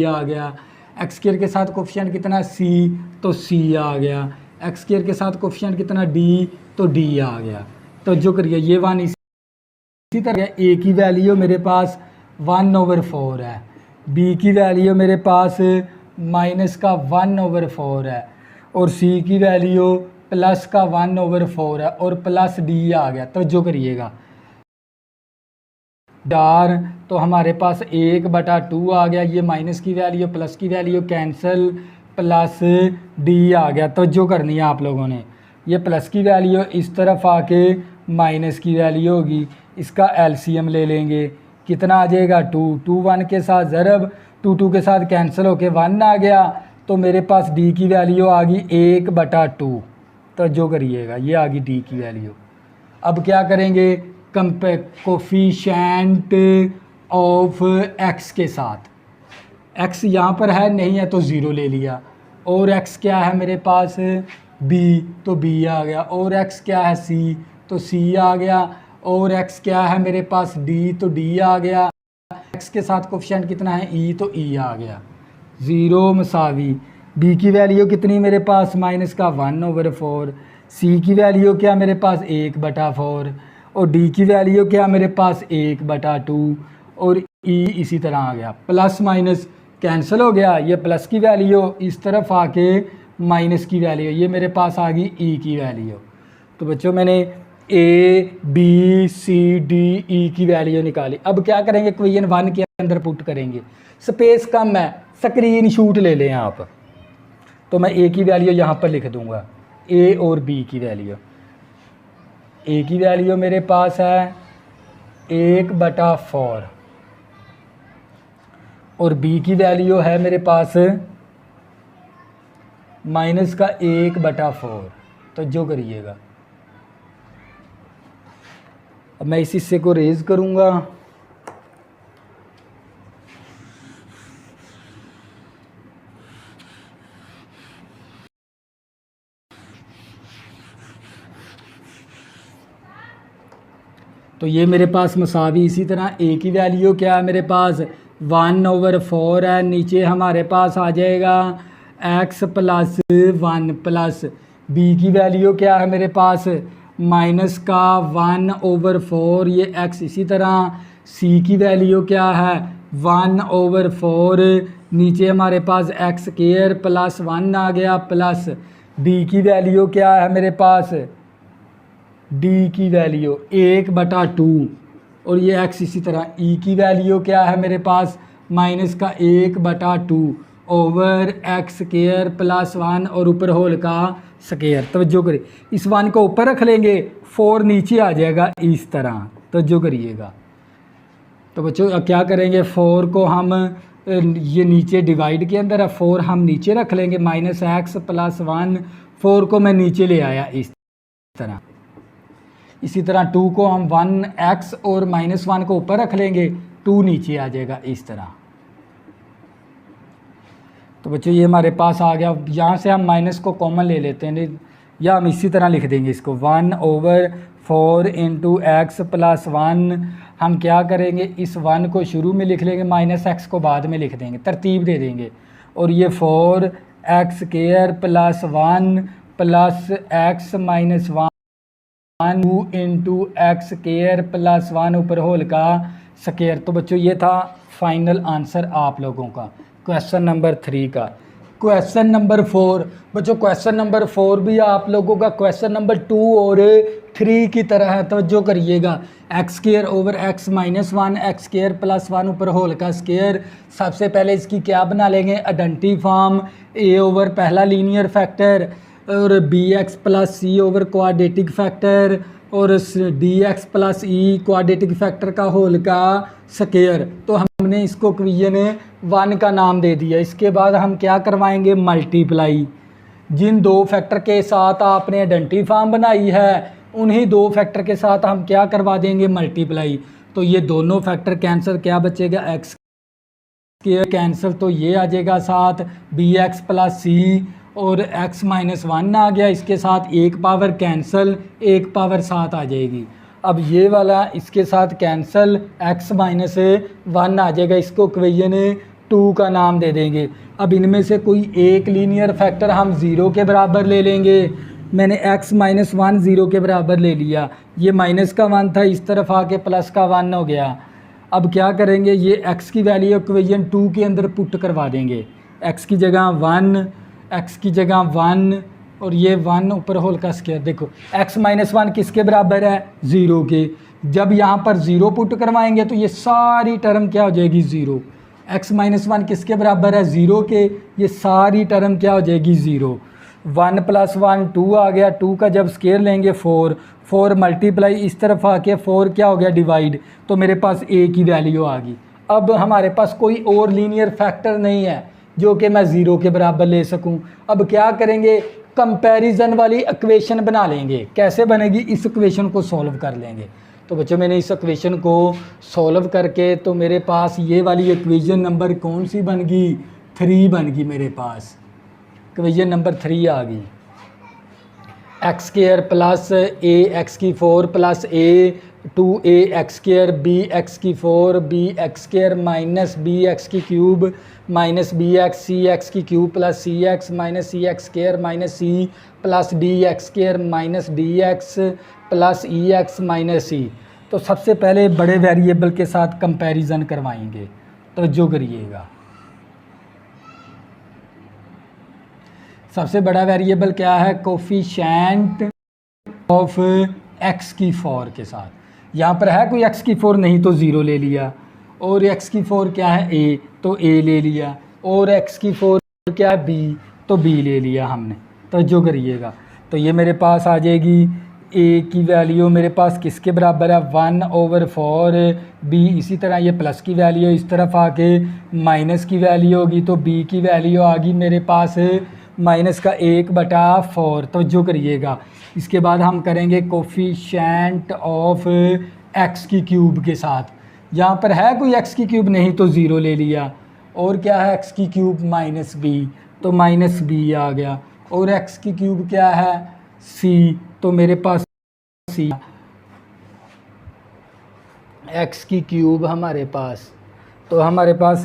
आ गया, एक्स स्क्वायर के साथ कोफिशेंट कितना c तो c आ गया, एक्स स्क्वायर के साथ कोफिशेंट कितना d तो d आ गया। तो जो करिए ये 1 इसी तरह a की वैल्यू मेरे पास 1/4 है, b की वैल्यू मेरे पास माइनस का 1/4 है, और c की वैल्यू प्लस का 1/4 है, और प्लस d आ गया। तो जो करिएगा डार, तो हमारे पास 1/2 आ गया, ये माइनस की वैल्यू प्लस की वैल्यू कैंसिल, प्लस डी आ गया। तो जो करनी है आप लोगों ने, ये प्लस की वैल्यू इस तरफ आके माइनस की वैल्यू होगी, इसका एलसीएम ले लेंगे, कितना आ जाएगा 2 1 के साथ ज़रब, 2 के साथ कैंसिल होके 1 आ गया। तो मेरे पास डी की वैल्यू आ गई 1/2। तो जो करिएगा ये आ गई डी की वैल्यू। अब क्या करेंगे? कोफिशेंट ऑफ एक्स के साथ, एक्स यहाँ पर है नहीं है तो 0 ले लिया, और एक्स क्या है मेरे पास? बी, तो बी आ गया, और एक्स क्या है? सी, तो सी आ गया, और एक्स क्या है मेरे पास? डी, तो डी आ गया, एक्स के साथ कोफिशेंट कितना है? ई, तो ई आ गया। 0 मसावी, बी की वैल्यू कितनी मेरे पास? माइनस का 1/4, सी की वैल्यू क्या मेरे पास? 1/4, और डी की वैल्यू क्या मेरे पास? 1/2, और ई इसी तरह आ गया, प्लस माइनस कैंसिल हो गया, ये प्लस की वैल्यू इस तरफ आके माइनस की वैल्यू, ये मेरे पास आ गई ई की वैल्यू। तो बच्चों मैंने A B C D E की वैल्यू निकाली। अब क्या करेंगे? इक्वेशन 1 के अंदर पुट करेंगे, स्पेस कम है, स्क्रीन शूट ले लें आप। तो मैं ए की वैल्यू यहाँ पर लिख दूँगा, ए और बी की वैल्यू। ए की वैल्यू मेरे पास है 1/4, और बी की वैल्यू है मेरे पास माइनस का 1/4। तो जो करिएगा अब मैं इस हिस्से को रेज करूँगा, तो ये मेरे पास मसावी। इसी तरह ए की वैल्यू क्या है मेरे पास? 1/4 है, नीचे हमारे पास आ जाएगा x + 1 प्लस बी की वैल्यू क्या है मेरे पास? माइनस का 1/4, ये x। इसी तरह c की वैल्यू क्या है? 1/4, नीचे हमारे पास x स्क्वायर प्लस 1 आ गया, प्लस d की वैल्यू क्या है मेरे पास? d की वैल्यू 1/2, और ये x। इसी तरह e की वैल्यू क्या है मेरे पास? माइनस का 1/2, ओवर एक्स स्केयर प्लस 1 और ऊपर होल का स्केयर। तवज्जो करिए, इस 1 को ऊपर रख लेंगे, 4 नीचे आ जाएगा इस तरह। तवज्जो करिएगा। तो बच्चों क्या करेंगे, 4 को हम ये नीचे डिवाइड के अंदर है, 4 हम नीचे रख लेंगे, माइनस एक्स प्लस 1, 4 को मैं नीचे ले आया इस तरह। इसी तरह 2 को हम 1x और माइनस 1 को ऊपर रख लेंगे, 2 नीचे आ जाएगा इस तरह। तो बच्चों ये हमारे पास आ गया। यहाँ से हम माइनस को कॉमन ले लेते हैं, या हम इसी तरह लिख देंगे इसको, 1/4 इंटू एक्स प्लस 1। हम क्या करेंगे, इस 1 को शुरू में लिख लेंगे, माइनस एक्स को बाद में लिख देंगे, तरतीब दे देंगे। और ये 4x square plus 1 plus x minus 1 2 into x square plus 1 ऊपर होल का स्केयर। तो बच्चों ये था फाइनल आंसर आप लोगों का क्वेश्चन नंबर 3 का। क्वेश्चन नंबर 4 बच्चों, क्वेश्चन नंबर 4 भी आप लोगों का क्वेश्चन नंबर 2 और 3 की तरह है। तवज्जो करिएगा, x square over x minus 1 x square plus 1 ऊपर होल का स्केयर। सबसे पहले इसकी क्या बना लेंगे, आइडेंटिटी फॉर्म, ए ओवर पहला लीनियर फैक्टर और B x plus c over quadratic factor और डी एक्स प्लस ई क्वाड्रेटिक फैक्टर का होल का स्केयर। तो हमने इसको इक्वेशन 1 का नाम दे दिया। इसके बाद हम क्या करवाएंगे, मल्टीप्लाई। जिन दो फैक्टर के साथ आपने आइडेंटिटी फॉर्म बनाई है उन्हीं दो फैक्टर के साथ हम क्या करवा देंगे, मल्टीप्लाई। तो ये दोनों फैक्टर कैंसिल, क्या बचेगा, एक्स के कैंसिल, तो ये आ जाएगा साथ बी एक्स प्लस सी और x माइनस 1 आ गया, इसके साथ एक पावर कैंसिल, एक पावर साथ आ जाएगी। अब ये वाला इसके साथ कैंसिल, x माइनस 1 आ जाएगा, इसको इक्वेशन 2 का नाम दे देंगे। अब इनमें से कोई एक लीनियर फैक्टर हम 0 के बराबर ले लेंगे। मैंने x माइनस 1 0 के बराबर ले लिया, ये माइनस का 1 था, इस तरफ आके प्लस का 1 हो गया। अब क्या करेंगे, ये x की वैल्यू इक्वेशन 2 के अंदर पुट करवा देंगे, x की जगह 1, x की जगह 1 और ये 1 ऊपर होल का स्क्वायर। देखो x माइनस 1 किसके बराबर है, 0 के। जब यहाँ पर 0 पुट करवाएंगे तो ये सारी टर्म क्या हो जाएगी, 0। x माइनस 1 किसके बराबर है, 0 के, ये सारी टर्म क्या हो जाएगी, 0। 1 प्लस 1 2 आ गया, 2 का जब स्क्वायर लेंगे 4, 4 मल्टीप्लाई इस तरफ आके 4 क्या हो गया, डिवाइड, तो मेरे पास a की वैल्यू आ गई। अब हमारे पास कोई और लीनियर फैक्टर नहीं है जो कि मैं 0 के बराबर ले सकूं। अब क्या करेंगे, कंपैरिजन वाली इक्वेशन बना लेंगे। कैसे बनेगी, इस इक्वेशन को सॉल्व कर लेंगे। तो बच्चों मैंने इस इक्वेशन को सॉल्व करके तो मेरे पास ये वाली इक्वेशन नंबर कौन सी बन गई, 3 बन गई। मेरे पास इक्वेशन नंबर 3 आ गई, X square plus A X की 4 plus A 2a X square B X की 4 B X square minus B X की cube minus B X C X की cube plus C X minus C X square minus C plus D x square minus D x plus ई X minus C. तो सबसे पहले बड़े variable के साथ comparison करवाएंगे, तवज्जो करिएगा। सबसे बड़ा वेरिएबल क्या है, कोफिशिएंट ऑफ एक्स की 4 के साथ। यहाँ पर है कोई एक्स की 4 नहीं तो 0 ले लिया, और एक्स की 4 क्या है, a तो a ले लिया, और एक्स की 4 क्या है, b तो b ले लिया हमने। तो जो करिएगा, तो ये मेरे पास आ जाएगी a की वैल्यू मेरे पास किसके बराबर है, 1/4 b। इसी तरह ये प्लस की वैल्यू इस तरफ आके माइनस की वैल्यू होगी, तो b की वैल्यू आ गई मेरे पास माइनस का 1/4। तो जो करिएगा, इसके बाद हम करेंगे कोफिशिएंट ऑफ एक्स की क्यूब के साथ। यहाँ पर है कोई एक्स की क्यूब नहीं तो 0 ले लिया, और क्या है एक्स की क्यूब माइनस बी तो माइनस बी आ गया, और एक्स की क्यूब क्या है, सी तो मेरे पास सी। एक्स की क्यूब हमारे पास, तो हमारे पास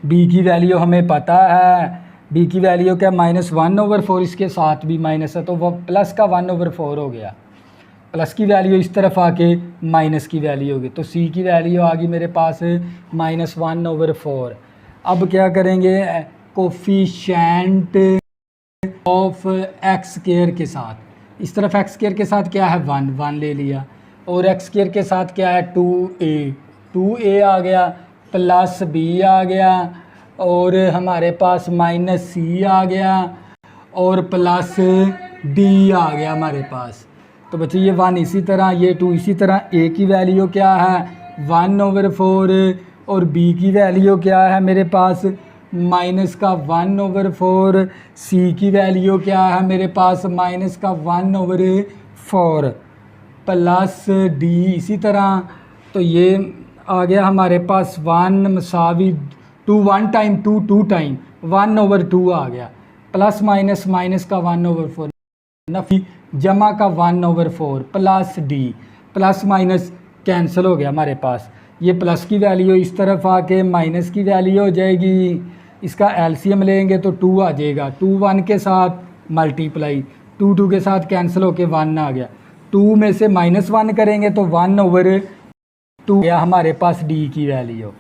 बी की वैल्यू हमें पता है, बी की वैल्यू क्या, -1/4, इसके साथ भी माइनस है तो वो प्लस का 1/4 हो गया। प्लस की वैल्यू इस तरफ आके माइनस की वैल्यू होगी, तो सी की वैल्यू आ गई मेरे पास -1/4। अब क्या करेंगे, कोफिशिएंट ऑफ एक्स स्क्वायर के साथ, इस तरफ एक्स स्क्वायर के साथ क्या है, 1 ले लिया, और एक्स स्क्वायर के साथ क्या है, 2a आ गया, प्लस b आ गया, और हमारे पास माइनस सी आ गया और प्लस डी आ गया हमारे पास। तो बच्चों ये 1 इसी तरह, ये 2 इसी तरह। ए की वैल्यू क्या है 1/4 और बी की वैल्यू क्या है मेरे पास माइनस का 1/4। सी की वैल्यू क्या है मेरे पास माइनस का 1/4 प्लस डी इसी तरह। तो ये आ गया हमारे पास 1 मसावी 2 1 टाइम 2 2 टाइम 1/2 आ गया, प्लस माइनस माइनस का 1/4 नफी जमा का 1/4 plus D, plus minus cancel हो गया हमारे पास। ये प्लस की वैल्यू इस तरफ आके माइनस की वैल्यू हो जाएगी, इसका एलसीएम लेंगे तो 2 आ जाएगा। 2 1 के साथ मल्टीप्लाई, 2 2 के साथ कैंसिल होके 1 आ गया। 2 में से -1 करेंगे तो 1/2 गया हमारे पास डी की वैल्यू।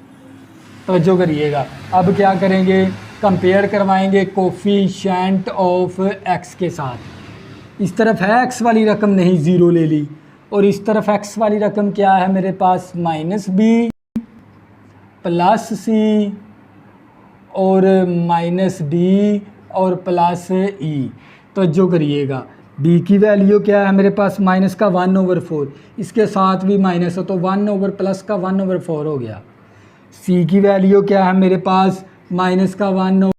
तवज्जो करिएगा। अब क्या करेंगे, कंपेयर करवाएंगे कोफिशिएंट ऑफ एक्स के साथ। इस तरफ है एक्स वाली रकम नहीं, ज़ीरो ले ली, और इस तरफ एक्स वाली रकम क्या है मेरे पास -b प्लस सी और -d और प्लस ई। तवज्जो करिएगा, b की वैल्यू क्या है मेरे पास माइनस का 1/4, इसके साथ भी माइनस हो तो 1 प्लस का 1/4 हो गया। c की वैल्यू क्या है मेरे पास माइनस का 1/,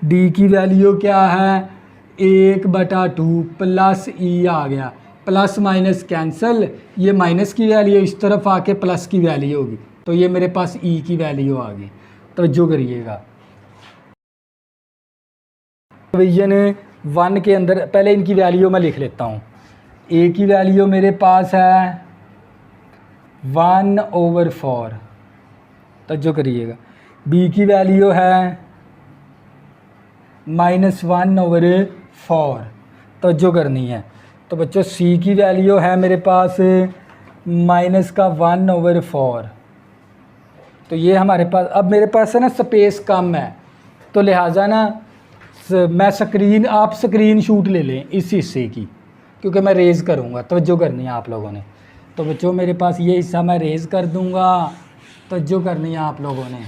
d की वैल्यू क्या है 1/2 प्लस ई आ गया, प्लस माइनस कैंसिल, ये माइनस की वैल्यू इस तरफ आके प्लस की वैल्यू होगी, तो ये मेरे पास ई की वैल्यू आ गई। तवज्जो करिएगा। डिवीजन 1 के अंदर पहले इनकी वैल्यू मैं लिख लेता हूँ। ए की वैल्यू मेरे पास है 1/4, तवज्जो करिएगा। बी की वैल्यू है -1/4, तवज्जो करनी है। तो बच्चों सी की वैल्यू है मेरे पास माइनस का 1/4। तो ये हमारे पास, अब मेरे पास है ना स्पेस कम है, तो लिहाजा ना मैं आप स्क्रीन शूट ले लें इस हिस्से की, क्योंकि मैं रेज़ करूँगा। तवज्जो करनी है आप लोगों ने। तो बच्चों मेरे पास ये हिस्सा मैं रेज़ कर दूँगा, तवज्जो करनी है आप लोगों ने।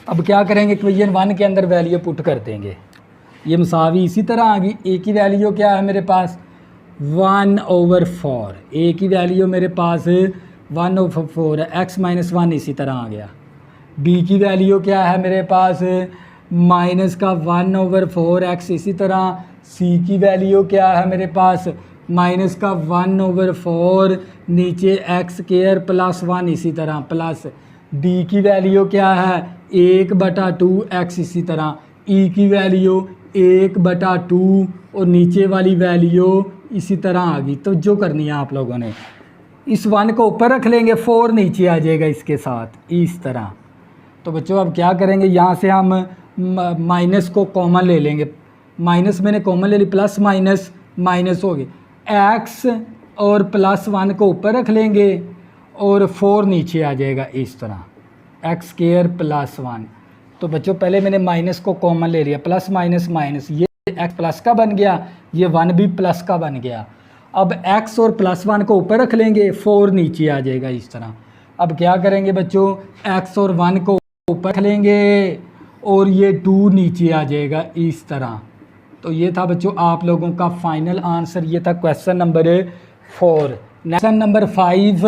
अब क्या करेंगे, इक्वेशन 1 के अंदर वैल्यू पुट कर देंगे। ये मसावी इसी तरह आ गई। ए की वैल्यू क्या है मेरे पास 1/4, ए की वैल्यू मेरे पास 1/4 है, x - 1 इसी तरह आ गया। बी की वैल्यू क्या है मेरे पास माइनस का 1/4 x इसी तरह। सी की वैल्यू क्या है मेरे पास माइनस का 1/4 नीचे x² प्लस 1 इसी तरह प्लस। डी की वैल्यू क्या है 1/2 x इसी तरह। ई की वैल्यू 1/2 और नीचे वाली वैल्यू इसी तरह आ गई। तो जो करनी है आप लोगों ने, इस 1 को ऊपर रख लेंगे, 4 नीचे आ जाएगा इसके साथ इस तरह। तो बच्चों अब क्या करेंगे, यहाँ से हम माइनस को कॉमन ले लेंगे। माइनस मैंने कॉमन ले ली, प्लस माइनस माइनस हो गए। एक्स और +1 को ऊपर रख लेंगे और 4 नीचे आ जाएगा इस तरह, x² + 1। तो बच्चों पहले मैंने माइनस को कॉमन ले लिया, प्लस माइनस माइनस, ये x प्लस का बन गया, ये 1 भी प्लस का बन गया। अब x और +1 को ऊपर रख लेंगे, 4 नीचे आ जाएगा इस तरह। अब क्या करेंगे बच्चों, x और 1 को ऊपर रख लेंगे और ये 2 नीचे आ जाएगा इस तरह। तो ये था बच्चों आप लोगों का फाइनल आंसर, ये था question number 4। Question number 5,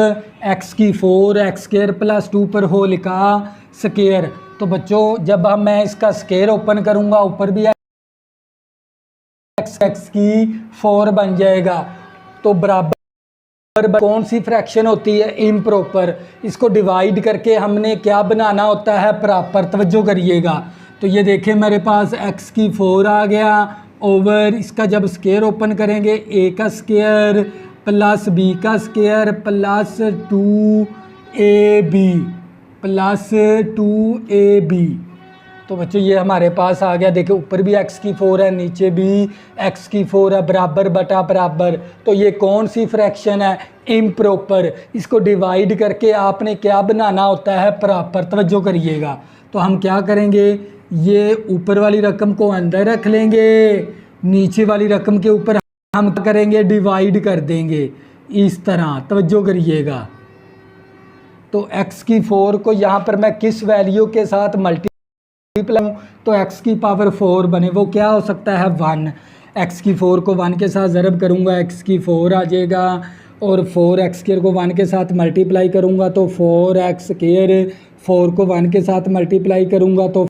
x⁴ x² + 2 पर होल का स्केयर। तो बच्चों जब मैं इसका स्केयर ओपन करूंगा, ऊपर भी x⁴ बन जाएगा। तो बराबर कौन सी फ्रैक्शन होती है इम्प्रॉपर, इसको डिवाइड करके हमने क्या बनाना होता है प्रॉपर। तवज्जो करिएगा। तो ये देखें मेरे पास x⁴ आ गया ओवर, इसका जब स्केयर ओपन करेंगे a का स्केयर प्लस b का square plus 2ab plus 2ab। तो बच्चों ये हमारे पास आ गया। देखिए ऊपर भी x⁴ है, नीचे भी x⁴ है, बराबर बटा बराबर। तो ये कौन सी फ्रैक्शन है इम्प्रॉपर, इसको डिवाइड करके आपने क्या बनाना होता है प्रॉपर। तवज्जो करिएगा। तो हम क्या करेंगे, ये ऊपर वाली रकम को अंदर रख लेंगे, नीचे वाली रकम के ऊपर हम क्या करेंगे डिवाइड कर देंगे इस तरह। तवज्जो करिएगा। तो x की 4 को यहाँ पर मैं किस वैल्यू के साथ मल्टीप्लाई हूँ, तो x की पावर 4 बने, वो क्या हो सकता है 1। x की 4 को 1 के साथ ज़रब करूँगा, x की 4 आ जाएगा, और 4x स्क्वायर को 1 के साथ मल्टीप्लाई करूँगा तो 4x स्क्वायर, 4 को 1 के साथ मल्टीप्लाई करूँगा तो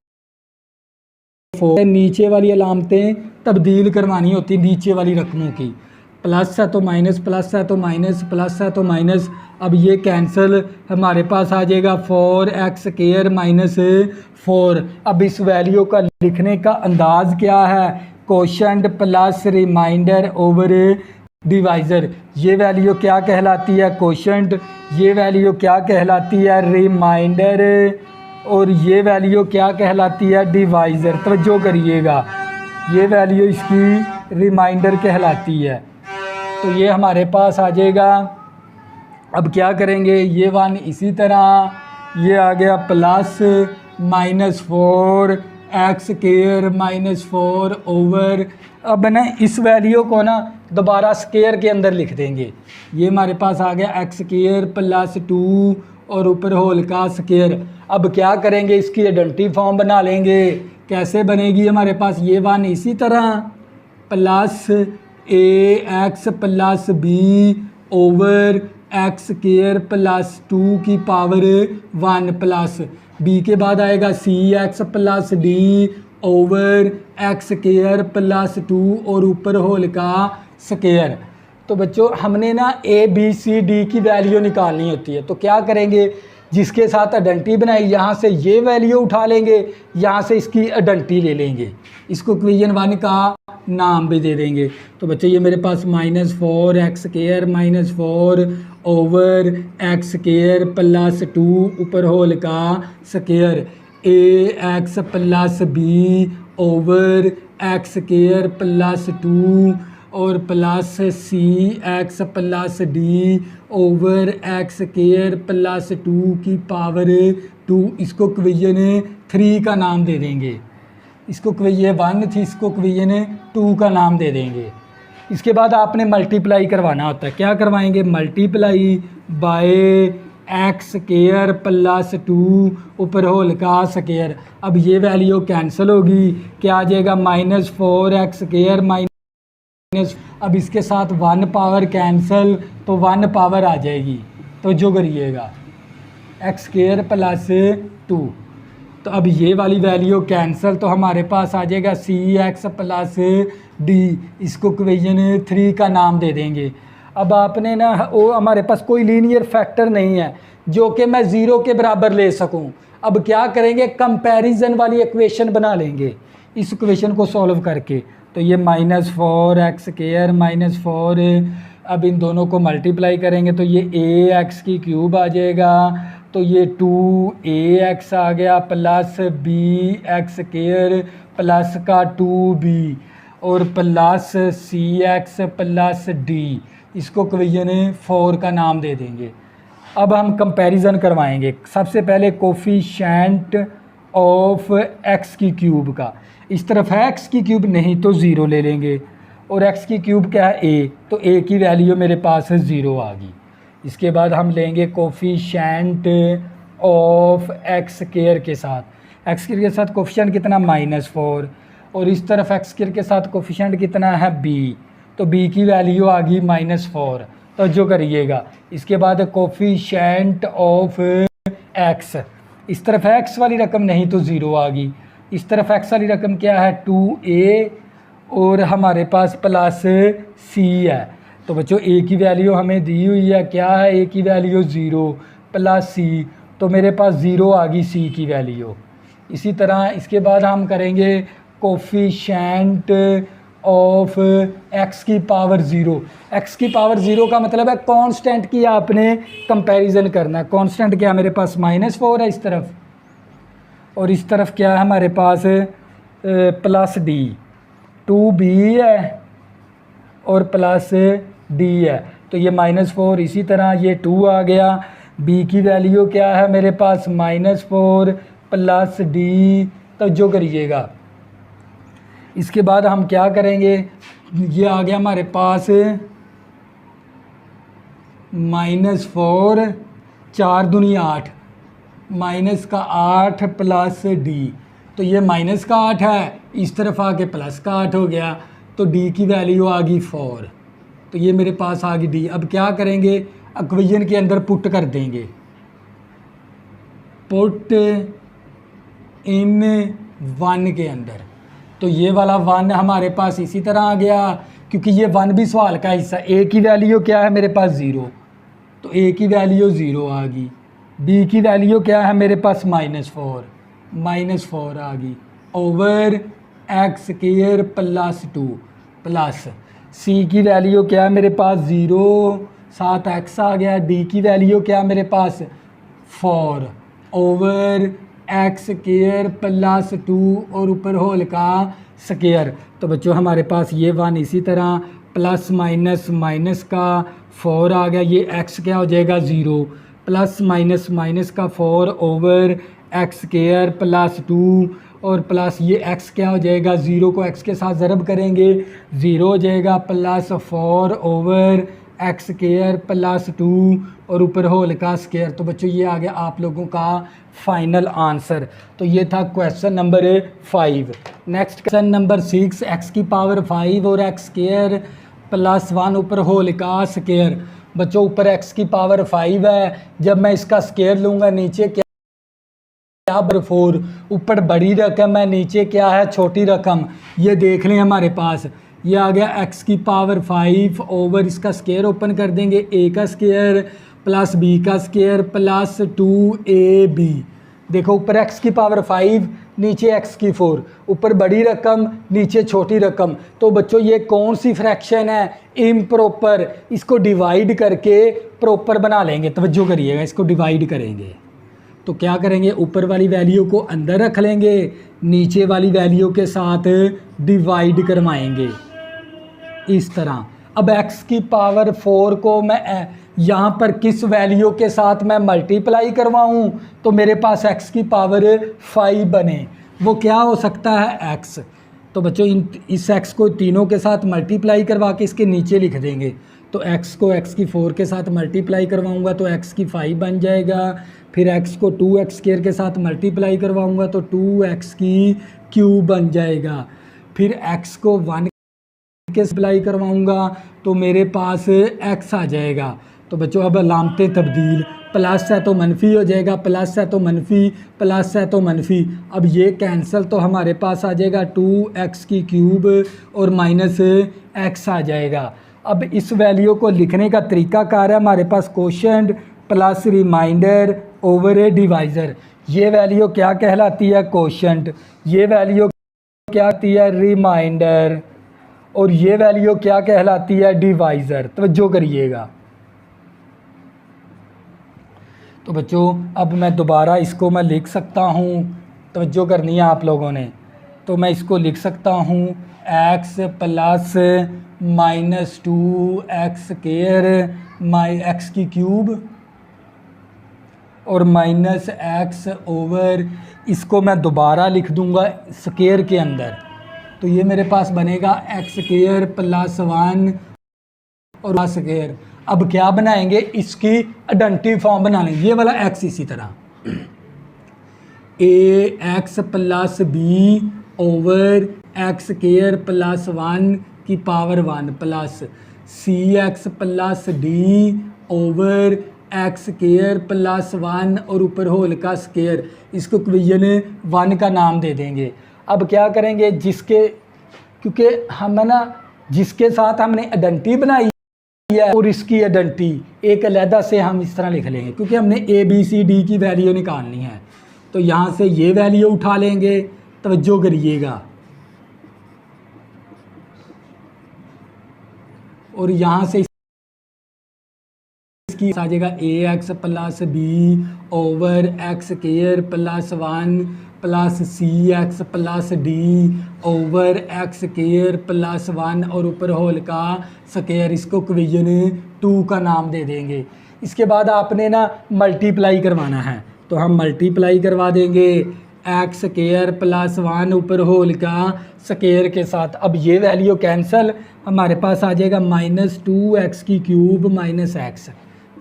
4। नीचे वाली अलामतें तब्दील करवानी होती नीचे वाली रकमों की, प्लस है तो माइनस, प्लस है तो माइनस, प्लस है तो माइनस। अब ये कैंसिल हमारे पास आ जाएगा 4x स्क्वायर माइनस 4। अब इस वैल्यू का लिखने का अंदाज क्या है, quotient plus remainder over divisor. ये वैल्यू क्या कहलाती है, कोशेंट, ये वैल्यू क्या कहलाती है, रिमाइंडर, और ये वैल्यू क्या कहलाती है, डिवाइज़र। तवज्जो करिएगा, ये वैल्यू इसकी रिमाइंडर कहलाती है। तो ये हमारे पास आ जाएगा। अब क्या करेंगे, ये 1 इसी तरह, ये आ गया प्लस -4x स्क्वायर -4 ओवर। अब ना इस वैल्यू को ना दोबारा स्क्वायर के अंदर लिख देंगे। ये हमारे पास आ गया x स्क्वायर प्लस 2 और ऊपर होल का स्क्वायर। अब क्या करेंगे, इसकी आइडेंटिटी फॉर्म बना लेंगे। कैसे बनेगी, हमारे पास ये 1 इसी तरह plus ax plus b over x square plus 2 की पावर 1 प्लस b के बाद आएगा cx plus d over x square plus 2 और ऊपर होल का स्क्वायर। तो बच्चों हमने ना a b c d की वैल्यू निकालनी होती है। तो क्या करेंगे, जिसके साथ आइडेंटिटी बनाई, यहाँ से ये वैल्यू उठा लेंगे, यहाँ से इसकी आइडेंटिटी ले लेंगे, इसको इक्वेशन 1 का नाम भी दे देंगे। तो बच्चों ये मेरे पास -4x square -4 over x square plus 2 ऊपर होल का square, ax plus b over x square plus 2 और plus cx plus d over x square plus 2 की पावर 2। इसको इक्वेशन 3 का नाम दे देंगे। इसको इक्वेशन 1 थी, इसको इक्वेशन 2 का नाम दे देंगे। इसके बाद आपने मल्टीप्लाई करवाना होता है। क्या करवाएंगे, multiply by x square plus 2 ऊपर होल का स्क्वायर। अब ये वैल्यू कैंसिल होगी, क्या आ जाएगा -4x स्क्वायर माइनस, अब इसके साथ 1 पावर कैंसिल तो 1 पावर आ जाएगी। तो जो करिएगा x स्क्वायर प्लस 2, तो अब ये वाली वैल्यू कैंसिल, तो हमारे पास आ जाएगा cx प्लस d। इसको इक्वेशन 3 का नाम दे देंगे। अब आपने ना वो हमारे पास कोई लीनियर फैक्टर नहीं है जो कि मैं ज़ीरो के बराबर ले सकूं। अब क्या करेंगे, कंपैरिजन वाली इक्वेशन बना लेंगे इस इक्वेशन को सॉल्व करके। तो ये -4x स्क्वायर -4, अब इन दोनों को मल्टीप्लाई करेंगे तो ये ax की क्यूब आ जाएगा, तो ये 2ax आ गया प्लस bx स्क्वायर प्लस का 2b और प्लस cx प्लस d। इसको इक्वेशन 4 का नाम दे देंगे। अब हम कंपैरिजन करवाएंगे। सबसे पहले कोफिशिएंट ऑफ x की क्यूब का, इस तरफ है x की क्यूब, नहीं तो 0 ले लेंगे, और x की क्यूब क्या है a, तो a की वैल्यू मेरे पास 0 आ गई। इसके बाद हम लेंगे कोफिशिएंट ऑफ x स्क्वायर के साथ, x स्क्वायर के साथ कोफिशिएंट कितना -4, और इस तरफ x स्क्वायर के साथ कोफिशिएंट कितना है b, तो b की वैल्यू आ गई -4। तो जो करिएगा, इसके बाद कोफिशिएंट ऑफ x, इस तरफ x वाली रकम नहीं तो 0 आ गई, इस तरफ x वाली रकम क्या है 2a और हमारे पास प्लस c है। तो बच्चों a की वैल्यू हमें दी हुई है, क्या है a की वैल्यू 0 प्लस c, तो मेरे पास 0 आ गई c की वैल्यू। इसी तरह इसके बाद हम करेंगे कोफिशिएंट ऑफ x की पावर 0। x की पावर 0 का मतलब है कांस्टेंट की आपने कंपैरिजन करना है। कांस्टेंट क्या मेरे पास -4 है इस तरफ, और इस तरफ क्या है हमारे पास प्लस d, 2b है और प्लस d है, तो ये -4। इसी तरह ये 2 आ गया, b की वैल्यू क्या है मेरे पास -4 प्लस d। तो जो करिएगा, इसके बाद हम क्या करेंगे, ये आ गया हमारे पास -4 4 दूनी 8 माइनस का 8 प्लस डी, तो ये माइनस का 8 है, इस तरफ आके प्लस का 8 हो गया, तो डी की वैल्यू आ गई 4। तो ये मेरे पास आ गई डी। अब क्या करेंगे, इक्वेशन के अंदर पुट कर देंगे, पुट इन 1 के अंदर। तो ये वाला 1 हमारे पास इसी तरह आ गया, क्योंकि ये 1 भी सवाल का हिस्सा। ए की वैल्यू क्या है मेरे पास 0, तो ए की वैल्यू 0 आ गई। बी की वैल्यू क्या है मेरे पास -4 आ गई, over x square plus 2 plus C की वैल्यू क्या है मेरे पास 0, 7x आ गया। डी की वैल्यू क्या है मेरे पास 4 ओवर एक्स स्क्वायर प्लस 2 और ऊपर होल का स्क्वायर। तो बच्चों हमारे पास ये 1 इसी तरह प्लस माइनस माइनस का 4 आ गया, ये x क्या हो जाएगा 0, प्लस माइनस माइनस का 4 ओवर एक्स स्क्वायर प्लस 2 और प्लस ये x क्या हो जाएगा 0 को x के साथ ज़रब करेंगे 0 हो जाएगा, plus 4 over x square plus 2 और ऊपर होल का स्क्वायर। तो बच्चों ये आ गया आप लोगों का फाइनल आंसर। तो ये था question number 5। Next question number 6, x की पावर 5 और एक्स स्क्वायर प्लस 1 ऊपर होल का स्क्वायर। बच्चों ऊपर x की पावर 5 है, जब मैं इसका स्क्वायर लूँगा नीचे क्या 4, ऊपर बड़ी रकम है नीचे क्या है छोटी रकम। ये देख लें हमारे पास ये आ गया x की पावर 5 ओवर इसका स्क्वायर ओपन कर देंगे a का स्क्वायर प्लस b का स्क्वायर प्लस 2ab। देखो ऊपर x की पावर 5 नीचे x की 4, ऊपर बड़ी रकम नीचे छोटी रकम। तो बच्चों ये कौन सी फ्रैक्शन है इम्प्रॉपर, इसको डिवाइड करके प्रॉपर बना लेंगे। तवज्जो करिएगा, इसको डिवाइड करेंगे तो क्या करेंगे, ऊपर वाली वैल्यू को अंदर रख लेंगे, नीचे वाली वैल्यू के साथ डिवाइड करवाएंगे इस तरह। अब x की पावर 4 को मैं यहाँ पर किस वैल्यू के साथ मैं मल्टीप्लाई करवाऊँ तो मेरे पास x की पावर 5 बने, वो क्या हो सकता है x। तो बच्चों इस x को तीनों के साथ मल्टीप्लाई करवा के इसके नीचे लिख देंगे। तो x को x की 4 के साथ मल्टीप्लाई करवाऊँगा तो x की 5 बन जाएगा, फिर x को 2x स्क्वायर के साथ मल्टीप्लाई करवाऊँगा तो 2x की क्यूब बन जाएगा, फिर x को 1 के मल्टीप्लाई करवाऊँगा तो मेरे पास x आ जाएगा। तो बच्चों अब अलामतें तब्दील, प्लस है तो मनफी हो जाएगा, प्लस है तो मनफी, प्लस है तो मनफी। अब ये कैंसिल तो हमारे पास आ जाएगा 2x की क्यूब और माइनस x आ जाएगा। अब इस वैल्यू को लिखने का तरीका कार है हमारे पास कोशेंट प्लस रिमाइंडर ओवर ए डिवाइज़र। ये वैल्यू क्या कहलाती है कोशेंट, ये वैल्यू क्या कहती है रिमाइंडर और ये वैल्यू क्या कहलाती है डिवाइज़र। तवज्जो करिएगा। तो बच्चों अब मैं दोबारा इसको मैं लिख सकता हूँ, तवज्जो करनी है आप लोगों ने। तो मैं इसको लिख सकता हूँ x plus minus 2x square x की क्यूब और माइनस x ओवर, इसको मैं दोबारा लिख दूँगा स्क्वायर के अंदर। तो ये मेरे पास बनेगा x स्क्वायर प्लस 1 और स्क्वायर। अब क्या बनाएंगे, इसकी आइडेंटिटी फॉर्म बना लेंगे। ये वाला x इसी तरह ax plus b over x square plus 1 की power 1 plus cx plus d over x square plus 1 और ऊपर होल का स्क्वायर। इसको इक्वेशन 1 का नाम दे देंगे। अब क्या करेंगे, जिसके क्योंकि हम ना जिसके साथ हमने आइडेंटिटी बनाई है और इसकी आइडेंटिटी एक अलहदा से हम इस तरह लिख लेंगे, क्योंकि हमने ए बी सी डी की वैल्यू निकालनी है। तो यहाँ से ये वैल्यू उठा लेंगे, तवज्जो करिएगा, और यहाँ से इसकी आ जाएगा ax plus b over x square plus 1 plus cx plus d over x square plus 1 और ऊपर होल का स्क्वायर। इसको इक्वेशन 2 का नाम दे देंगे। इसके बाद आपने ना मल्टीप्लाई करवाना है, तो हम मल्टीप्लाई करवा देंगे एक्स स्क्वायर प्लस 1 ऊपर होल का स्क्वायर के साथ। अब ये वैल्यू कैंसिल, हमारे पास आ जाएगा माइनस 2x की क्यूब माइनस एक्स।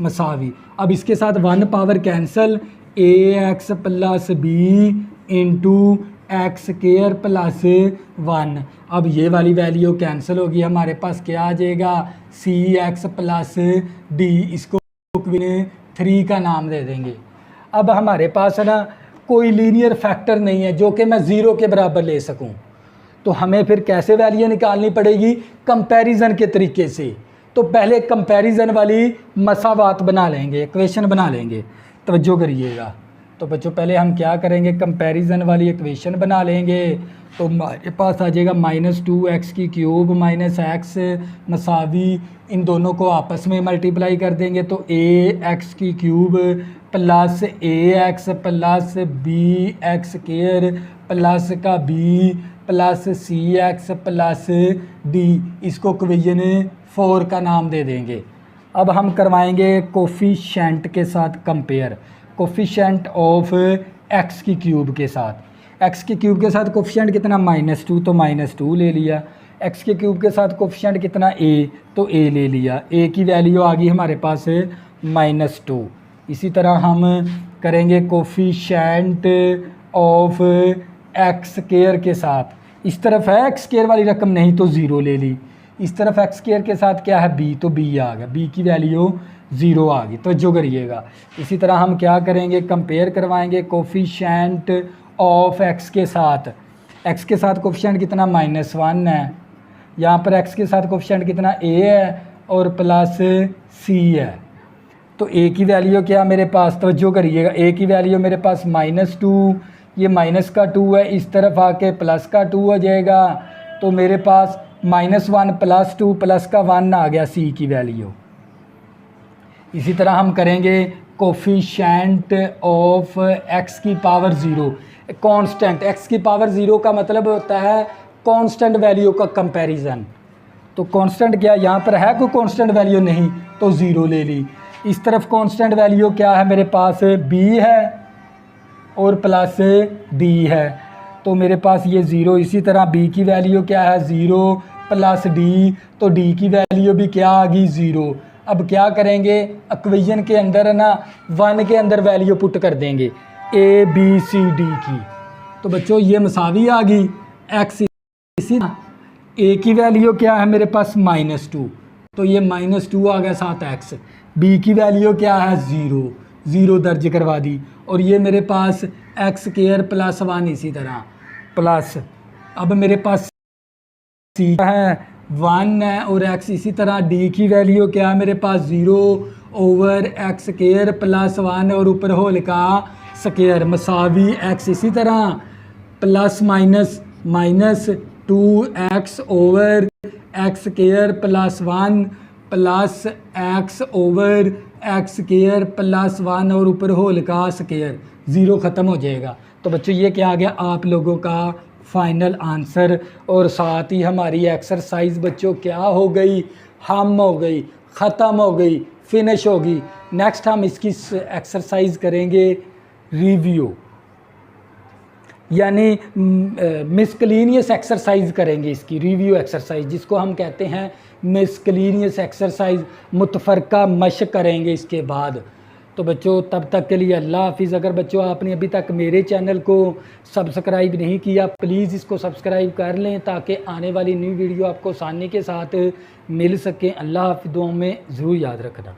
मसावी। अब इसके साथ 1 power cancel, ax plus b into x square plus 1। अब ये वाली वैल्यू कैंसिल होगी, हमारे पास क्या आ जाएगा सी एक्स प्लस डी। इसको 3 का नाम दे देंगे। अब हमारे पास है ना कोई लीनियर फैक्टर नहीं है जो कि मैं 0 के बराबर ले सकूं, तो हमें फिर कैसे वैल्यू निकालनी पड़ेगी, कंपैरिजन के तरीके से। तो पहले कंपैरिजन वाली मसावात बना लेंगे, इक्वेशन बना लेंगे, तवज्जो करिएगा। तो बच्चों पहले हम क्या करेंगे, कंपैरिजन वाली इक्वेशन बना लेंगे। तो हमारे पास आ जाएगा -2x³ माइनस एक्स मसावी, इन दोनों को आपस में मल्टीप्लाई कर देंगे तो ax³ plus ax plus bx² plus का b plus cx plus d। इसको इक्वेशन 4 का नाम दे देंगे। अब हम करवाएंगे कोफिशेंट के साथ कंपेयर, कोफिशेंट ऑफ x³ के साथ। x³ के साथ कोफिशेंट कितना -2, तो -2 ले लिया। x³ के साथ कोफिशेंट कितना a, तो a ले लिया। a की वैल्यू आ गई हमारे पास -2। इसी तरह हम करेंगे कोफिशेंट ऑफ x² के साथ। इस तरफ है x² वाली रकम नहीं तो 0 ले ली। इस तरफ x² के साथ क्या है b, तो b आ गया, b की वैल्यू 0 आ गई। तो जो करिएगा इसी तरह हम क्या करेंगे, कंपेयर करवाएंगे कोफिशेंट ऑफ x के साथ। x के साथ कोफिशेंट कितना -1 है, यहाँ पर x के साथ कोफिशेंट कितना a है और प्लस c है। तो a की वैल्यू क्या मेरे पास, तो जो करिएगा a की वैल्यू मेरे पास -2, ये माइनस का 2 है, इस तरफ आके प्लस का 2 हो जाएगा। तो मेरे पास -1 प्लस 2 प्लस का 1 आ गया c की वैल्यू। इसी तरह हम करेंगे कोफिशेंट ऑफ x की पावर 0, कांस्टेंट। x की पावर 0 का मतलब होता है कांस्टेंट वैल्यू का कंपैरिजन। तो कांस्टेंट क्या, यहाँ पर है कोई कांस्टेंट वैल्यू नहीं तो 0 ले ली। इस तरफ कांस्टेंट वैल्यू क्या है मेरे पास, b है और प्लस d है, तो मेरे पास ये 0। इसी तरह b की वैल्यू क्या है 0 प्लस d, तो d की वैल्यू भी क्या आ गई 0। अब क्या करेंगे, इक्वेशन के अंदर है ना 1 के अंदर वैल्यू पुट कर देंगे a b c d की। तो बच्चों ये मसावी आ गई x। इसी a की वैल्यू क्या है मेरे पास -2, तो ये -2 आ गया साथ x। b की वैल्यू क्या है 0 दर्ज करवा दी। और ये मेरे पास x² प्लस 1 इसी तरह प्लस। अब मेरे पास c है 1 है और x इसी तरह। d की वैल्यू क्या है मेरे पास 0/x² प्लस 1 और ऊपर होल का स्क्वायर मसावी x। इसी तरह plus minus 2x/x² plus 1 plus x/x² plus 1 और ऊपर होल का स्क्वायर, 0 ख़त्म हो जाएगा। तो बच्चों ये क्या आ गया आप लोगों का फाइनल आंसर। और साथ ही हमारी एक्सरसाइज बच्चों क्या हो गई, हम हो गई, ख़त्म हो गई, फिनिश होगी। नेक्स्ट हम इसकी एक्सरसाइज करेंगे रिव्यू, यानी मिसक्लेनियस एक्सरसाइज करेंगे इसकी, रिव्यू एक्सरसाइज जिसको हम कहते हैं मिसक्लेनियस एक्सरसाइज, मुतफरका मशक करेंगे इसके बाद। तो बच्चों तब तक के लिए अल्लाह हाफिज़। अगर बच्चों आपने अभी तक मेरे चैनल को सब्सक्राइब नहीं किया प्लीज़ इसको सब्सक्राइब कर लें ताकि आने वाली न्यू वीडियो आपको आसानी के साथ मिल सके। अल्लाह हाफिज़, दुआओं में ज़रूर याद रखना।